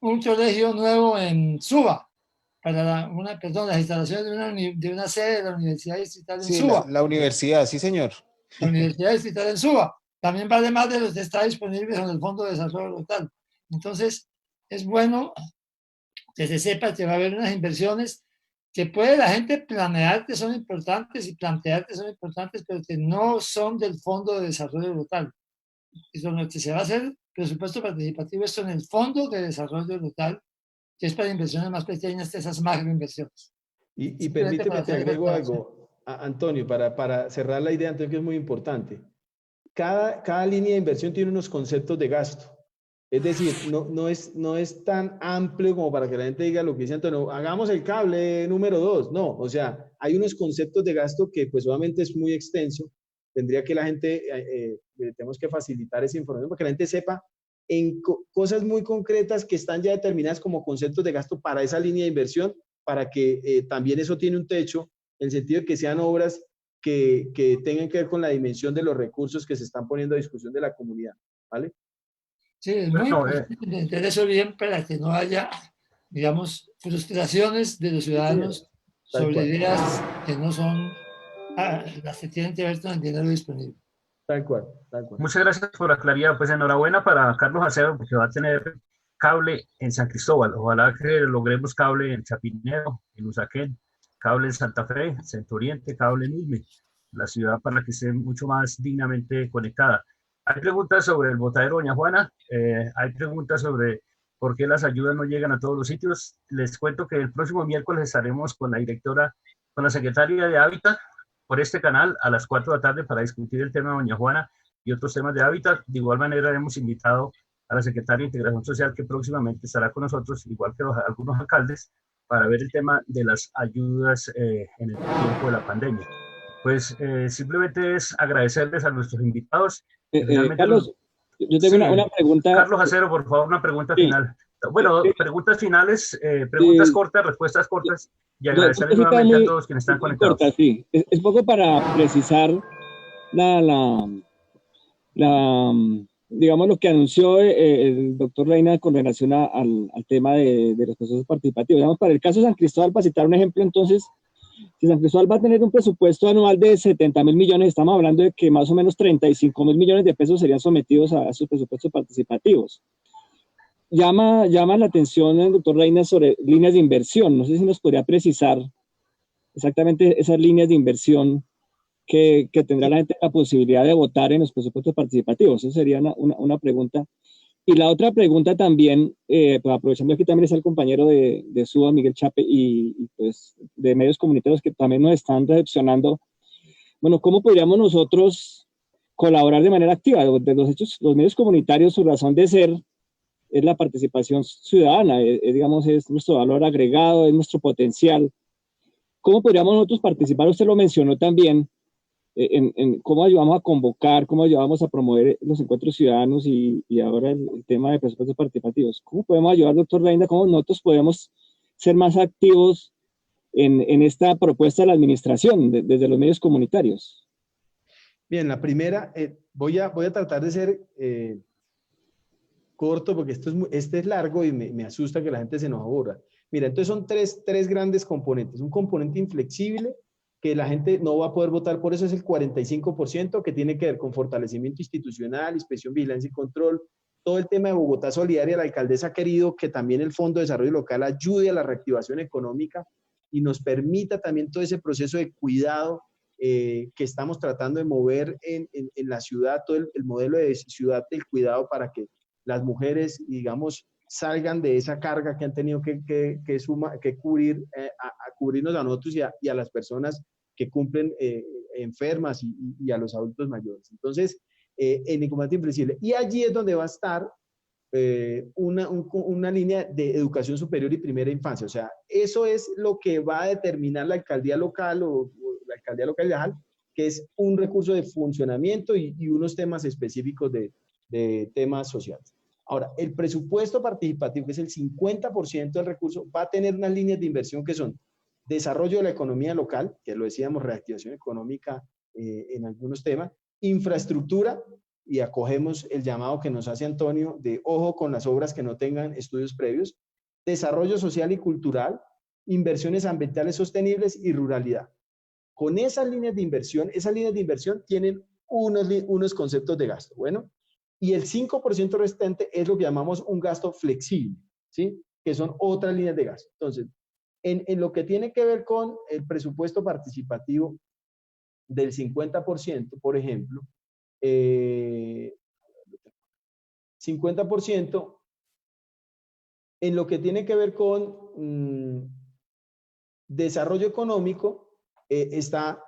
un colegio nuevo en Suba, para las instalaciones de una sede de la Universidad Distrital en Sí, Suba. la universidad, sí, señor. La Universidad Distrital en Suba también vale más de los que está disponibles en el Fondo de Desarrollo Local. Entonces, es bueno que se sepa que va a haber unas inversiones que puede la gente planear que son importantes y plantear que son importantes, pero que no son del Fondo de Desarrollo Local. Y con lo que se va a hacer presupuesto participativo, esto en el Fondo de Desarrollo Local, que es para inversiones más pequeñas, de esas macroinversiones. y Simplemente para permíteme, te hacer esa agrego aclaración. algo, Antonio, para cerrar la idea, Antonio, que es muy importante. Cada línea de inversión tiene unos conceptos de gasto. Es decir, no es tan amplio como para que la gente diga lo que dice Antonio, hagamos el cable número 2. No, o sea, hay unos conceptos de gasto que pues obviamente es muy extenso. Tendría que la gente, tenemos que facilitar esa información para que la gente sepa en cosas muy concretas que están ya determinadas como conceptos de gasto para esa línea de inversión, para que también eso tiene un techo, en el sentido de que sean obras que tengan que ver con la dimensión de los recursos que se están poniendo a discusión de la comunidad, ¿vale? Sí, es muy Bueno, importante entender eso bien para que no haya, digamos, frustraciones de los Sí, señor. ciudadanos Tal sobre cual, ideas que no son las que tienen que ver con el dinero disponible. tal cual, tal cual. muchas gracias por la claridad. Pues enhorabuena para Carlos Acero, porque va a tener cable en San Cristóbal. Ojalá que logremos cable en Chapinero, en Usaquén, cable en Santa Fe, Centro Oriente, cable en Usme, la ciudad para que esté mucho más dignamente conectada. Hay preguntas sobre el botadero Doña Juana, hay preguntas sobre por qué las ayudas no llegan a todos los sitios. Les cuento que el próximo miércoles estaremos con la directora, con la secretaria de Hábitat, por este canal a las 4 de la tarde para discutir el tema de Doña Juana y otros temas de hábitat. De igual manera hemos invitado a la secretaria de Integración Social que próximamente estará con nosotros, igual que algunos alcaldes, para ver el tema de las ayudas en el tiempo de la pandemia. Pues simplemente es agradecerles a nuestros invitados. Carlos, yo tengo Sí, una pregunta. Carlos Acero, por favor, una pregunta Sí, final. Bueno, preguntas finales, preguntas sí, cortas, respuestas cortas, y dos agradecerles cositas nuevamente a muy, todos quienes están muy cortas, conectados. sí. Es poco para precisar la, la, digamos, lo que anunció el doctor Reina con relación al tema de los procesos participativos. Digamos, para el caso de San Cristóbal, para citar un ejemplo, entonces, si San Cristóbal va a tener un presupuesto anual de 70.000 millones, estamos hablando de que más o menos 35.000 millones de pesos serían sometidos a sus presupuestos participativos. Llama la atención el doctor Reina sobre líneas de inversión. No sé si nos podría precisar exactamente esas líneas de inversión que tendrá la gente la posibilidad de votar en los presupuestos participativos. Esa sería una pregunta. Y la otra pregunta también, pues aprovechando aquí también está el compañero de SUA, Miguel Chape, y pues de medios comunitarios que también nos están recepcionando. Bueno, ¿cómo podríamos nosotros colaborar de manera activa? De los hechos, los medios comunitarios, su razón de ser es la participación ciudadana, digamos, es nuestro valor agregado, es nuestro potencial. ¿Cómo podríamos nosotros participar? Usted lo mencionó también, en cómo ayudamos a convocar, cómo ayudamos a promover los encuentros ciudadanos y ahora el tema de presupuestos participativos. ¿Cómo podemos ayudar, doctor Reina? ¿Cómo nosotros podemos ser más activos en esta propuesta de la administración desde los medios comunitarios? Bien, la primera, voy a tratar de ser corto porque este es largo y me asusta que la gente se nos aburra. Mira, entonces son tres grandes componentes. Un componente inflexible, que la gente no va a poder votar, por eso es el 45%, que tiene que ver con fortalecimiento institucional, inspección, vigilancia y control. Todo el tema de Bogotá Solidaria, la alcaldesa ha querido que también el Fondo de Desarrollo Local ayude a la reactivación económica y nos permita también todo ese proceso de cuidado que estamos tratando de mover en la ciudad, todo el modelo de ciudad del cuidado para que las mujeres, digamos, salgan de esa carga que han tenido que cubrir, a cubrirnos a nosotros y a las personas que cumplen enfermas y a los adultos mayores. Entonces, en el combate inflexible. Y allí es donde va a estar una línea de educación superior y primera infancia. O sea, eso es lo que va a determinar la alcaldía local o la alcaldía local, que es un recurso de funcionamiento y unos temas específicos de temas sociales. Ahora, el presupuesto participativo, que es el 50% del recurso, va a tener unas líneas de inversión que son desarrollo de la economía local, que lo decíamos, reactivación económica en algunos temas, infraestructura, y acogemos el llamado que nos hace Antonio de ojo con las obras que no tengan estudios previos, desarrollo social y cultural, inversiones ambientales sostenibles y ruralidad. Con esas líneas de inversión tienen unos conceptos de gasto. Bueno, y el 5% restante es lo que llamamos un gasto flexible, ¿sí? Que son otras líneas de gasto. Entonces, en lo que tiene que ver con el presupuesto participativo del 50%, por ejemplo, 50% en lo que tiene que ver con desarrollo económico, está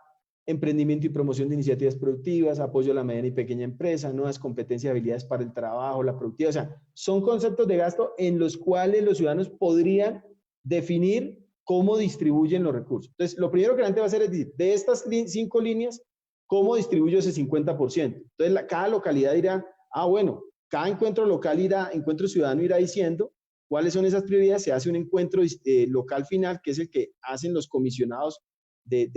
emprendimiento y promoción de iniciativas productivas, apoyo a la mediana y pequeña empresa, nuevas competencias y habilidades para el trabajo, la productividad. O sea, son conceptos de gasto en los cuales los ciudadanos podrían definir cómo distribuyen los recursos. Entonces, lo primero que la gente va a hacer es decir, de estas 5 líneas, ¿cómo distribuyo ese 50%? Entonces, cada localidad dirá, bueno, cada encuentro ciudadano irá diciendo cuáles son esas prioridades, se hace un encuentro local final, que es el que hacen los comisionados de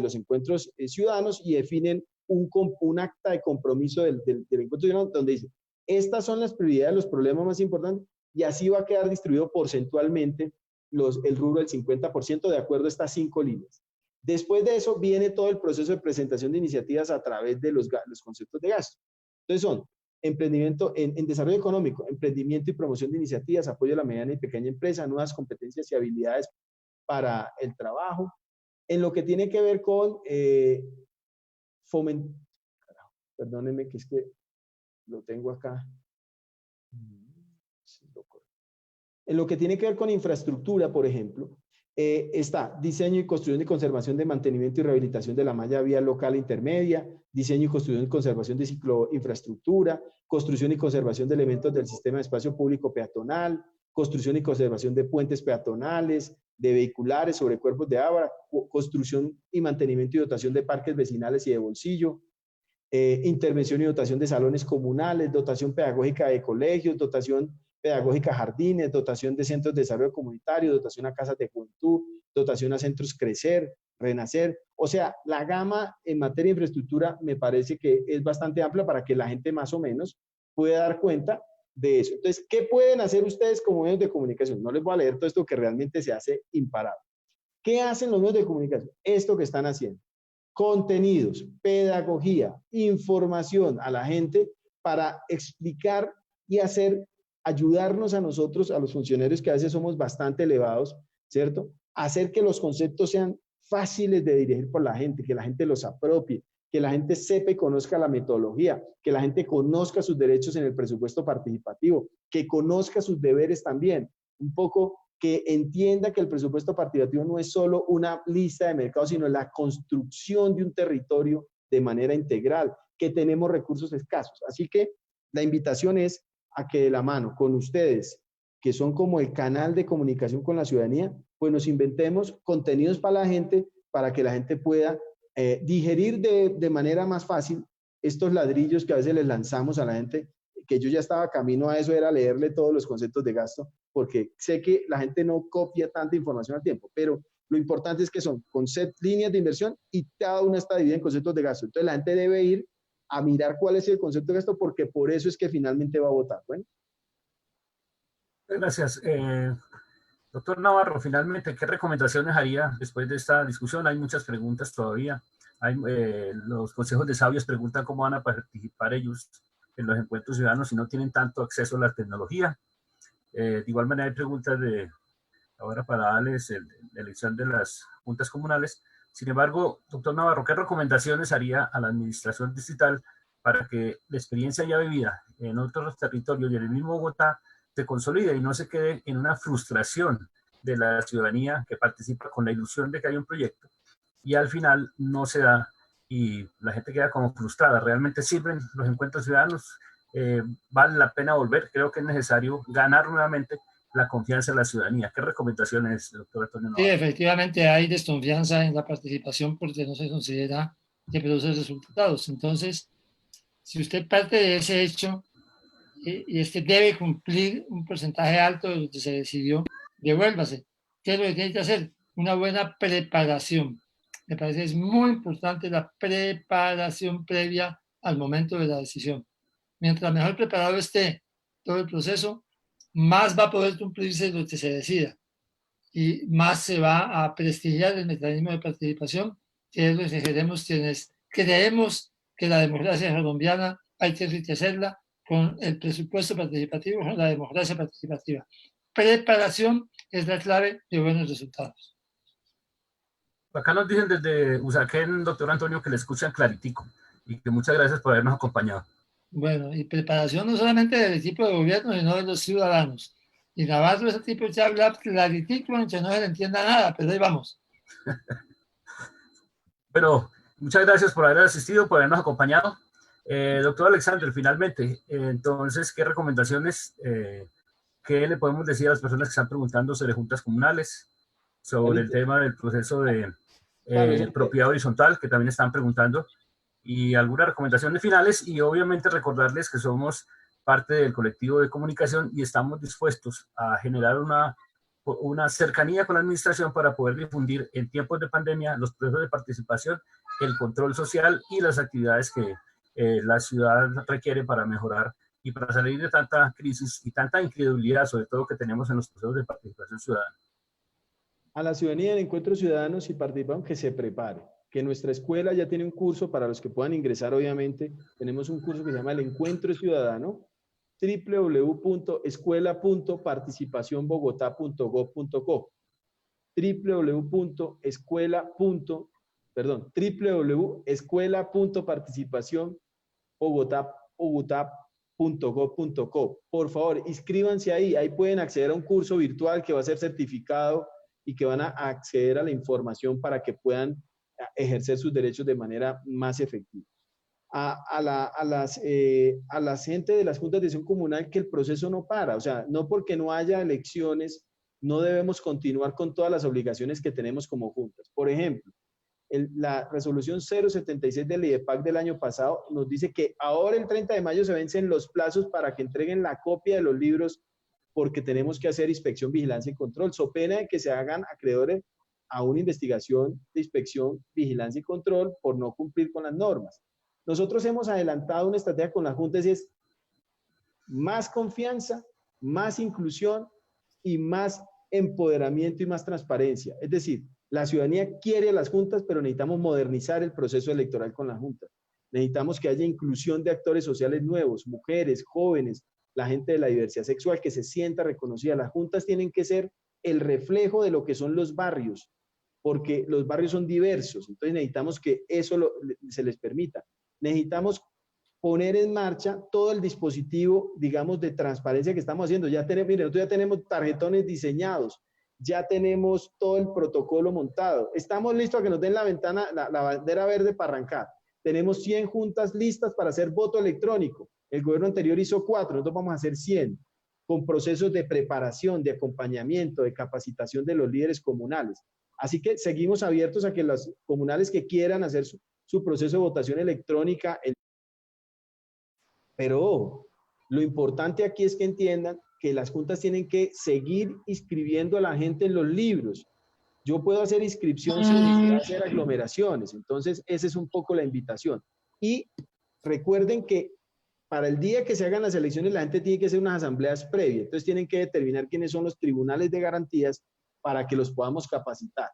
los encuentros ciudadanos y definen un acta de compromiso del encuentro ciudadano donde dice, estas son las prioridades, los problemas más importantes, y así va a quedar distribuido porcentualmente el rubro del 50% de acuerdo a estas 5 líneas. Después de eso viene todo el proceso de presentación de iniciativas a través de los conceptos de gasto. Entonces son emprendimiento en desarrollo económico, emprendimiento y promoción de iniciativas, apoyo a la mediana y pequeña empresa, nuevas competencias y habilidades para el trabajo. En lo que tiene que ver con perdónenme que es que lo tengo acá. En lo que tiene que ver con infraestructura, por ejemplo, está diseño y construcción y conservación de mantenimiento y rehabilitación de la malla vial local intermedia, diseño y construcción y conservación de cicloinfraestructura, construcción y conservación de elementos del sistema de espacio público peatonal, construcción y conservación de puentes peatonales, de vehiculares sobre cuerpos de agua, construcción y mantenimiento y dotación de parques vecinales y de bolsillo, intervención y dotación de salones comunales, dotación pedagógica de colegios, dotación pedagógica a jardines, dotación de centros de desarrollo comunitario, dotación a casas de juventud, dotación a centros Crecer, Renacer. O sea, la gama en materia de infraestructura me parece que es bastante amplia para que la gente más o menos pueda dar cuenta de eso. Entonces, ¿qué pueden hacer ustedes como medios de comunicación? No les voy a leer todo esto que realmente se hace imparable. ¿Qué hacen los medios de comunicación? Esto que están haciendo. Contenidos, pedagogía, información a la gente para explicar y ayudarnos a nosotros, a los funcionarios que a veces somos bastante elevados, ¿cierto? Hacer que los conceptos sean fáciles de dirigir por la gente, que la gente los apropie, que la gente sepa y conozca la metodología, que la gente conozca sus derechos en el presupuesto participativo, que conozca sus deberes también, un poco que entienda que el presupuesto participativo no es solo una lista de mercados, sino la construcción de un territorio de manera integral, que tenemos recursos escasos. Así que la invitación es a que de la mano con ustedes, que son como el canal de comunicación con la ciudadanía, pues nos inventemos contenidos para la gente, para que la gente pueda digerir de manera más fácil estos ladrillos que a veces les lanzamos a la gente, que yo ya estaba camino a eso, era leerle todos los conceptos de gasto, porque sé que la gente no copia tanta información al tiempo, pero lo importante es que son líneas de inversión y cada una está dividida en conceptos de gasto. Entonces la gente debe ir a mirar cuál es el concepto de gasto, porque por eso es que finalmente va a votar. Bueno. Gracias. Doctor Navarro, finalmente, ¿qué recomendaciones haría después de esta discusión? Hay muchas preguntas todavía. Los consejos de sabios preguntan cómo van a participar ellos en los encuentros ciudadanos si no tienen tanto acceso a la tecnología. De igual manera hay preguntas ahora para darles la elección de las juntas comunales. Sin embargo, doctor Navarro, ¿qué recomendaciones haría a la administración distrital para que la experiencia ya vivida en otros territorios y en el mismo Bogotá se consolide y no se quede en una frustración de la ciudadanía que participa con la ilusión de que hay un proyecto y al final no se da y la gente queda como frustrada? ¿Realmente sirven los encuentros ciudadanos? vale la pena volver. Creo que es necesario ganar nuevamente la confianza de la ciudadanía. ¿Qué recomendaciones, doctor Antonio Sí, Navarro? efectivamente hay desconfianza en la participación porque no se considera que produce resultados. Entonces, si usted parte de ese hecho y es que debe cumplir un porcentaje alto de lo que se decidió, devuélvase. ¿Qué es lo que tiene que hacer? Una buena preparación. Me parece que es muy importante la preparación previa al momento de la decisión. Mientras mejor preparado esté todo el proceso, más va a poder cumplirse lo que se decida y más se va a prestigiar el mecanismo de participación, que es lo que queremos quienes creemos que la democracia colombiana hay que enriquecerla con el presupuesto participativo, con la democracia participativa. Preparación es la clave de buenos resultados. Acá nos dicen desde Usaquén, doctor Antonio, que le escuchan claritico y que muchas gracias por habernos acompañado. Bueno, y preparación no solamente del equipo de gobierno, sino de los ciudadanos. Y Navarro, ese tipo ya habla claritico, aunque no se le entienda nada, pero ahí vamos. Bueno, muchas gracias por haber asistido, por habernos acompañado. Doctor Alexander, finalmente, entonces, ¿qué recomendaciones, qué le podemos decir a las personas que están preguntando sobre juntas comunales, sobre el tema del proceso de propiedad horizontal, que también están preguntando, y algunas recomendaciones finales, y obviamente recordarles que somos parte del colectivo de comunicación y estamos dispuestos a generar una cercanía con la administración para poder difundir en tiempos de pandemia los procesos de participación, el control social y las actividades que la ciudad requiere para mejorar y para salir de tanta crisis y tanta incredulidad, sobre todo que tenemos en los procesos de participación ciudadana. A la ciudadanía del Encuentro Ciudadanos y participan que se prepare, que nuestra escuela ya tiene un curso para los que puedan ingresar, obviamente. Tenemos un curso que se llama el Encuentro Ciudadano, www.escuela.participacionbogotá.gov.co www.escuela.participacionbogotá.gov.co. Por favor, inscríbanse ahí pueden acceder a un curso virtual que va a ser certificado y que van a acceder a la información para que puedan ejercer sus derechos de manera más efectiva. A la gente de las juntas de acción comunal que el proceso no para, o sea, no porque no haya elecciones, no debemos continuar con todas las obligaciones que tenemos como juntas. Por ejemplo, la resolución 076 del IDEPAC del año pasado nos dice que ahora el 30 de mayo se vencen los plazos para que entreguen la copia de los libros porque tenemos que hacer inspección, vigilancia y control, so pena de que se hagan acreedores a una investigación de inspección, vigilancia y control por no cumplir con las normas. Nosotros hemos adelantado una estrategia con las juntas y es más confianza, más inclusión y más empoderamiento y más transparencia. Es decir, la ciudadanía quiere las juntas, pero necesitamos modernizar el proceso electoral con las juntas. Necesitamos que haya inclusión de actores sociales nuevos, mujeres, jóvenes, la gente de la diversidad sexual que se sienta reconocida. Las juntas tienen que ser el reflejo de lo que son los barrios, porque los barrios son diversos, entonces necesitamos que eso se les permita. Necesitamos poner en marcha todo el dispositivo, digamos, de transparencia que estamos haciendo. Ya tenemos, miren, nosotros ya tenemos tarjetones diseñados, ya tenemos todo el protocolo montado. Estamos listos a que nos den la ventana, la bandera verde para arrancar. Tenemos 100 juntas listas para hacer voto electrónico. El gobierno anterior hizo 4, nosotros vamos a hacer 100, con procesos de preparación, de acompañamiento, de capacitación de los líderes comunales. Así que seguimos abiertos a que los comunales que quieran hacer su proceso de votación electrónica. Pero lo importante aquí es que entiendan que las juntas tienen que seguir inscribiendo a la gente en los libros. Yo puedo hacer inscripción sin necesidad de hacer aglomeraciones. Entonces, esa es un poco la invitación. Y recuerden que para el día que se hagan las elecciones, la gente tiene que hacer unas asambleas previas. Entonces, tienen que determinar quiénes son los tribunales de garantías para que los podamos capacitar.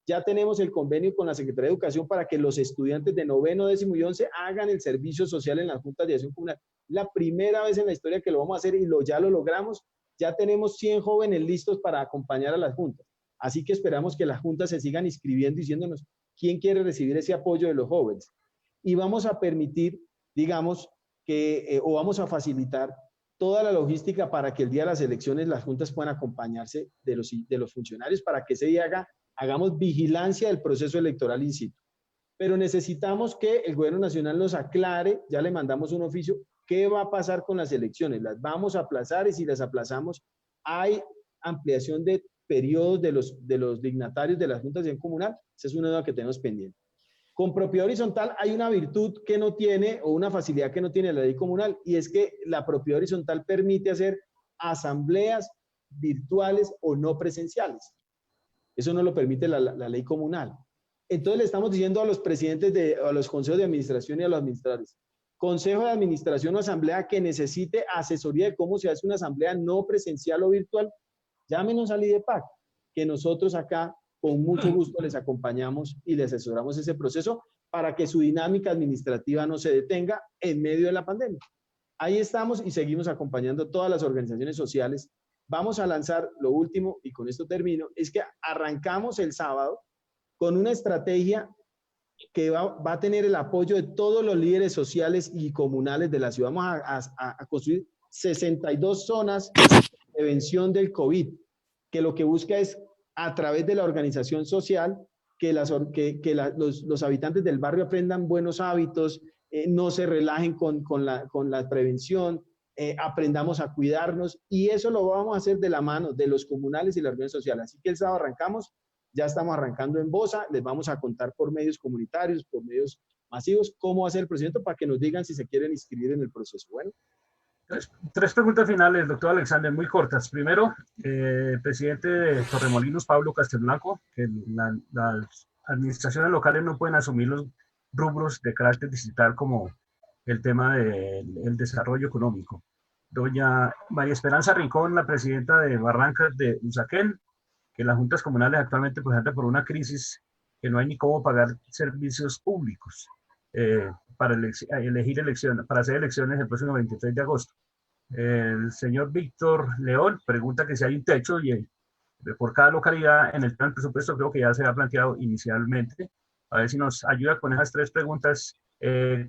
Ya tenemos el convenio con la Secretaría de Educación para que los estudiantes de 9º, 10º y 11 hagan el servicio social en las juntas de acción comunal. La primera vez en la historia que lo vamos a hacer y ya lo logramos. Ya tenemos 100 jóvenes listos para acompañar a las juntas. Así que esperamos que las juntas se sigan inscribiendo diciéndonos quién quiere recibir ese apoyo de los jóvenes. Y vamos a permitir, digamos, o vamos a facilitar toda la logística para que el día de las elecciones las juntas puedan acompañarse de los funcionarios para que ese día hagamos vigilancia del proceso electoral in situ. pero necesitamos que el gobierno nacional nos aclare, ya le mandamos un oficio, qué va a pasar con las elecciones, las vamos a aplazar y si las aplazamos, hay ampliación de periodos de los dignatarios de la Junta de Acción Comunal, esa es una duda que tenemos pendiente. Con propiedad horizontal hay una virtud que no tiene o una facilidad que no tiene la ley comunal y es que la propiedad horizontal permite hacer asambleas virtuales o no presenciales. Eso no lo permite la ley comunal. Entonces le estamos diciendo a los presidentes, a los consejos de administración y a los administradores, consejo de administración o asamblea que necesite asesoría de cómo se hace una asamblea no presencial o virtual, llámenos al IDEPAC, que nosotros acá con mucho gusto les acompañamos y les asesoramos ese proceso para que su dinámica administrativa no se detenga en medio de la pandemia. Ahí estamos y seguimos acompañando todas las organizaciones sociales. Vamos a lanzar lo último, y con esto termino, es que arrancamos el sábado con una estrategia que va a tener el apoyo de todos los líderes sociales y comunales de la ciudad. Vamos a construir 62 zonas de prevención del COVID, que lo que busca es, a través de la organización social, que los habitantes del barrio aprendan buenos hábitos, no se relajen con la prevención, aprendamos a cuidarnos, y eso lo vamos a hacer de la mano de los comunales y la organización social. Así que el sábado arrancamos, ya estamos arrancando en Bosa, les vamos a contar por medios comunitarios, por medios masivos, cómo hacer el procedimiento para que nos digan si se quieren inscribir en el proceso. Bueno. Tres preguntas finales, doctor Alexander, muy cortas. Primero, presidente de Torremolinos, Pablo Castelblanco, que las administraciones locales no pueden asumir los rubros de carácter distrital como el tema del desarrollo económico. Doña María Esperanza Rincón, la presidenta de Barrancas de Usaquén, que las juntas comunales actualmente pues andan por una crisis que no hay ni cómo pagar servicios públicos para elegir elecciones, para hacer elecciones el próximo 23 de agosto. El señor Víctor León pregunta que si hay un techo y por cada localidad en el plan presupuesto, creo que ya se ha planteado inicialmente. A ver si nos ayuda con esas tres preguntas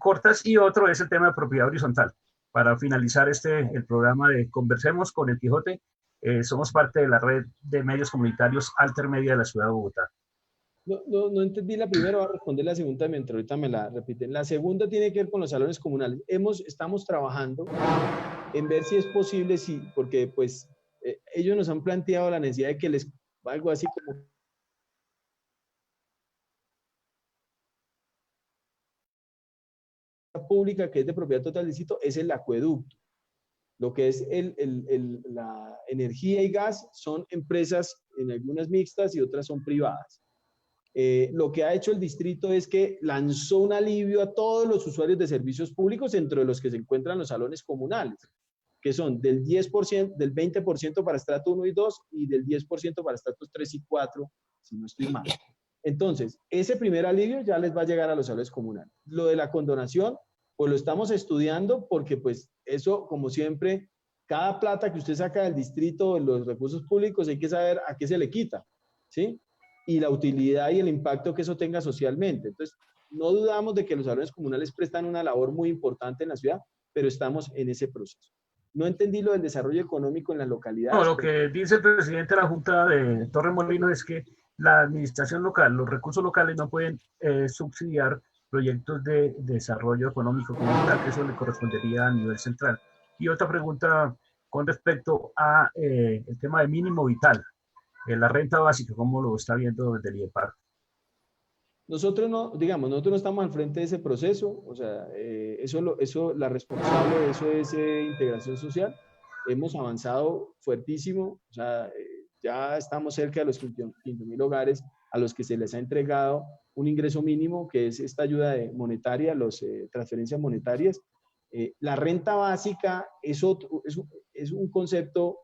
cortas. Y otro es el tema de propiedad horizontal. Para finalizar el programa de Conversemos con el Quijote, somos parte de la red de medios comunitarios Altermedia de la ciudad de Bogotá. No entendí la primera, voy a responder la segunda mientras ahorita me la repiten. La segunda tiene que ver con los salones comunales. Estamos trabajando en ver si es posible, porque pues ellos nos han planteado la necesidad de que les algo así como pública que es de propiedad total del distrito es el acueducto. Lo que es la energía y gas son empresas, en algunas mixtas y otras son privadas. Lo que ha hecho el distrito es que lanzó un alivio a todos los usuarios de servicios públicos, entre los que se encuentran los salones comunales, que son del 10%, del 20% para estrato 1 y 2 y del 10% para estratos 3 y 4, si no estoy mal. Entonces, ese primer alivio ya les va a llegar a los salones comunales. Lo de la condonación, pues lo estamos estudiando porque pues eso, como siempre, cada plata que usted saca del distrito, de los recursos públicos, hay que saber a qué se le quita, ¿sí? Y la utilidad y el impacto que eso tenga socialmente. Entonces, no dudamos de que los salones comunales prestan una labor muy importante en la ciudad, pero estamos en ese proceso. No entendí lo del desarrollo económico en las localidades. No, lo que dice el presidente de la Junta de Torremolinos es que la administración local, los recursos locales no pueden subsidiar proyectos de desarrollo económico comunitario, que eso le correspondería a nivel central. Y otra pregunta con respecto a el tema de mínimo vital, la renta básica, ¿cómo lo está viendo desde el IEPAC? Nosotros no estamos al frente de ese proceso, o sea, la responsable de eso es integración social. Hemos avanzado fuertísimo, o sea, ya estamos cerca de los 15.000 hogares a los que se les ha entregado un ingreso mínimo, que es esta ayuda monetaria, transferencias monetarias. La renta básica es un concepto,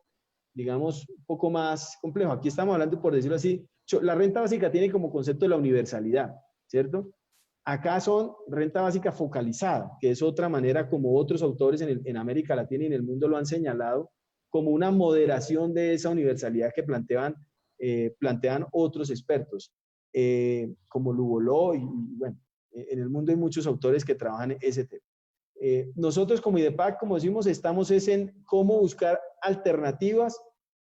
digamos, un poco más complejo. Aquí estamos hablando, por decirlo así, la renta básica tiene como concepto la universalidad, ¿cierto? Acá son renta básica focalizada, que es otra manera como otros autores en América Latina y en el mundo lo han señalado, como una moderación de esa universalidad que plantean otros expertos, como Luboló y bueno, en el mundo hay muchos autores que trabajan en ese tema. Nosotros como IDEPAC, como decimos, estamos en cómo buscar alternativas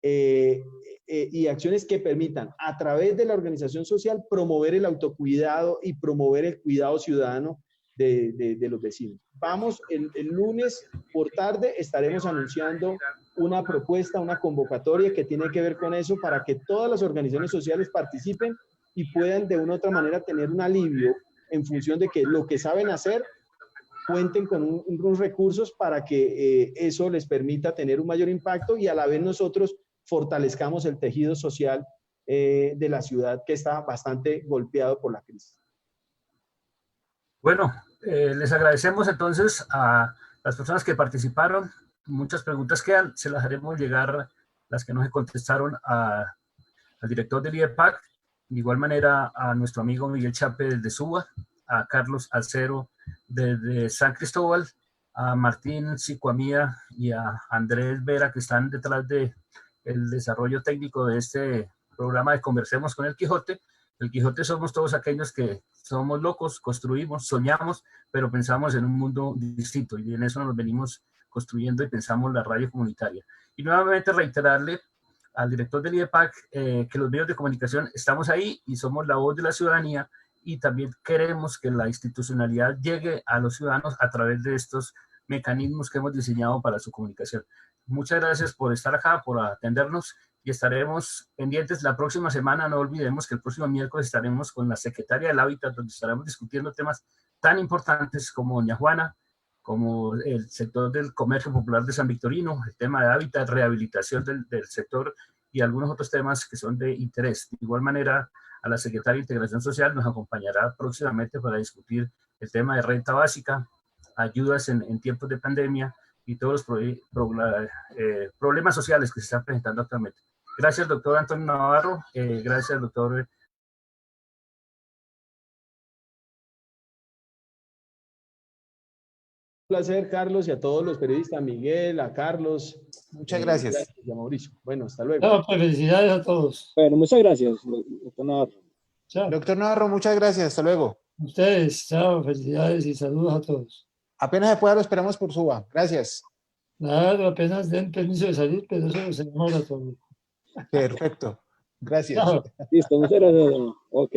y acciones que permitan, a través de la organización social, promover el autocuidado y promover el cuidado ciudadano de los vecinos. Vamos, el lunes por tarde estaremos anunciando una propuesta, una convocatoria que tiene que ver con eso para que todas las organizaciones sociales participen y puedan de una u otra manera tener un alivio en función de que lo que saben hacer cuenten con unos recursos para que eso les permita tener un mayor impacto y a la vez nosotros fortalezcamos el tejido social de la ciudad que está bastante golpeado por la crisis. Bueno, les agradecemos entonces a las personas que participaron. Muchas preguntas quedan, se las haremos llegar, las que no se contestaron al director del IEPAC, de igual manera a nuestro amigo Miguel Chape desde Suba, a Carlos Alcero desde San Cristóbal, a Martín Sicuamía y a Andrés Vera, que están detrás del desarrollo técnico de este programa de Conversemos con el Quijote. El Quijote somos todos aquellos que somos locos, construimos, soñamos, pero pensamos en un mundo distinto y en eso nos venimos construyendo y pensamos la radio comunitaria. Y nuevamente reiterarle al director del IEPAC que los medios de comunicación estamos ahí y somos la voz de la ciudadanía y también queremos que la institucionalidad llegue a los ciudadanos a través de estos mecanismos que hemos diseñado para su comunicación. Muchas gracias por estar acá, por atendernos y estaremos pendientes la próxima semana. No olvidemos que el próximo miércoles estaremos con la secretaria del Hábitat, donde estaremos discutiendo temas tan importantes como Doña Juana, como el sector del comercio popular de San Victorino, el tema de hábitat, rehabilitación del sector y algunos otros temas que son de interés. De igual manera, a la secretaria de Integración Social nos acompañará próximamente para discutir el tema de renta básica, ayudas en tiempos de pandemia y todos los problemas sociales que se están presentando actualmente. Gracias, doctor Antonio Navarro. Gracias, doctor. Placer, Carlos, y a todos los periodistas, a Miguel, a Carlos. Muchas gracias. Y a Mauricio. Bueno, hasta luego. No, pues felicidades a todos. Bueno, muchas gracias, doctor Navarro. Chao. Doctor Navarro, muchas gracias. Hasta luego. Ustedes, chao, felicidades y saludos a todos. Apenas se pueda, lo esperamos por Suba. Gracias. Claro, apenas den permiso de salir, pero eso se demora todo. Perfecto. Gracias. Chao. Listo, muchas gracias. Ok.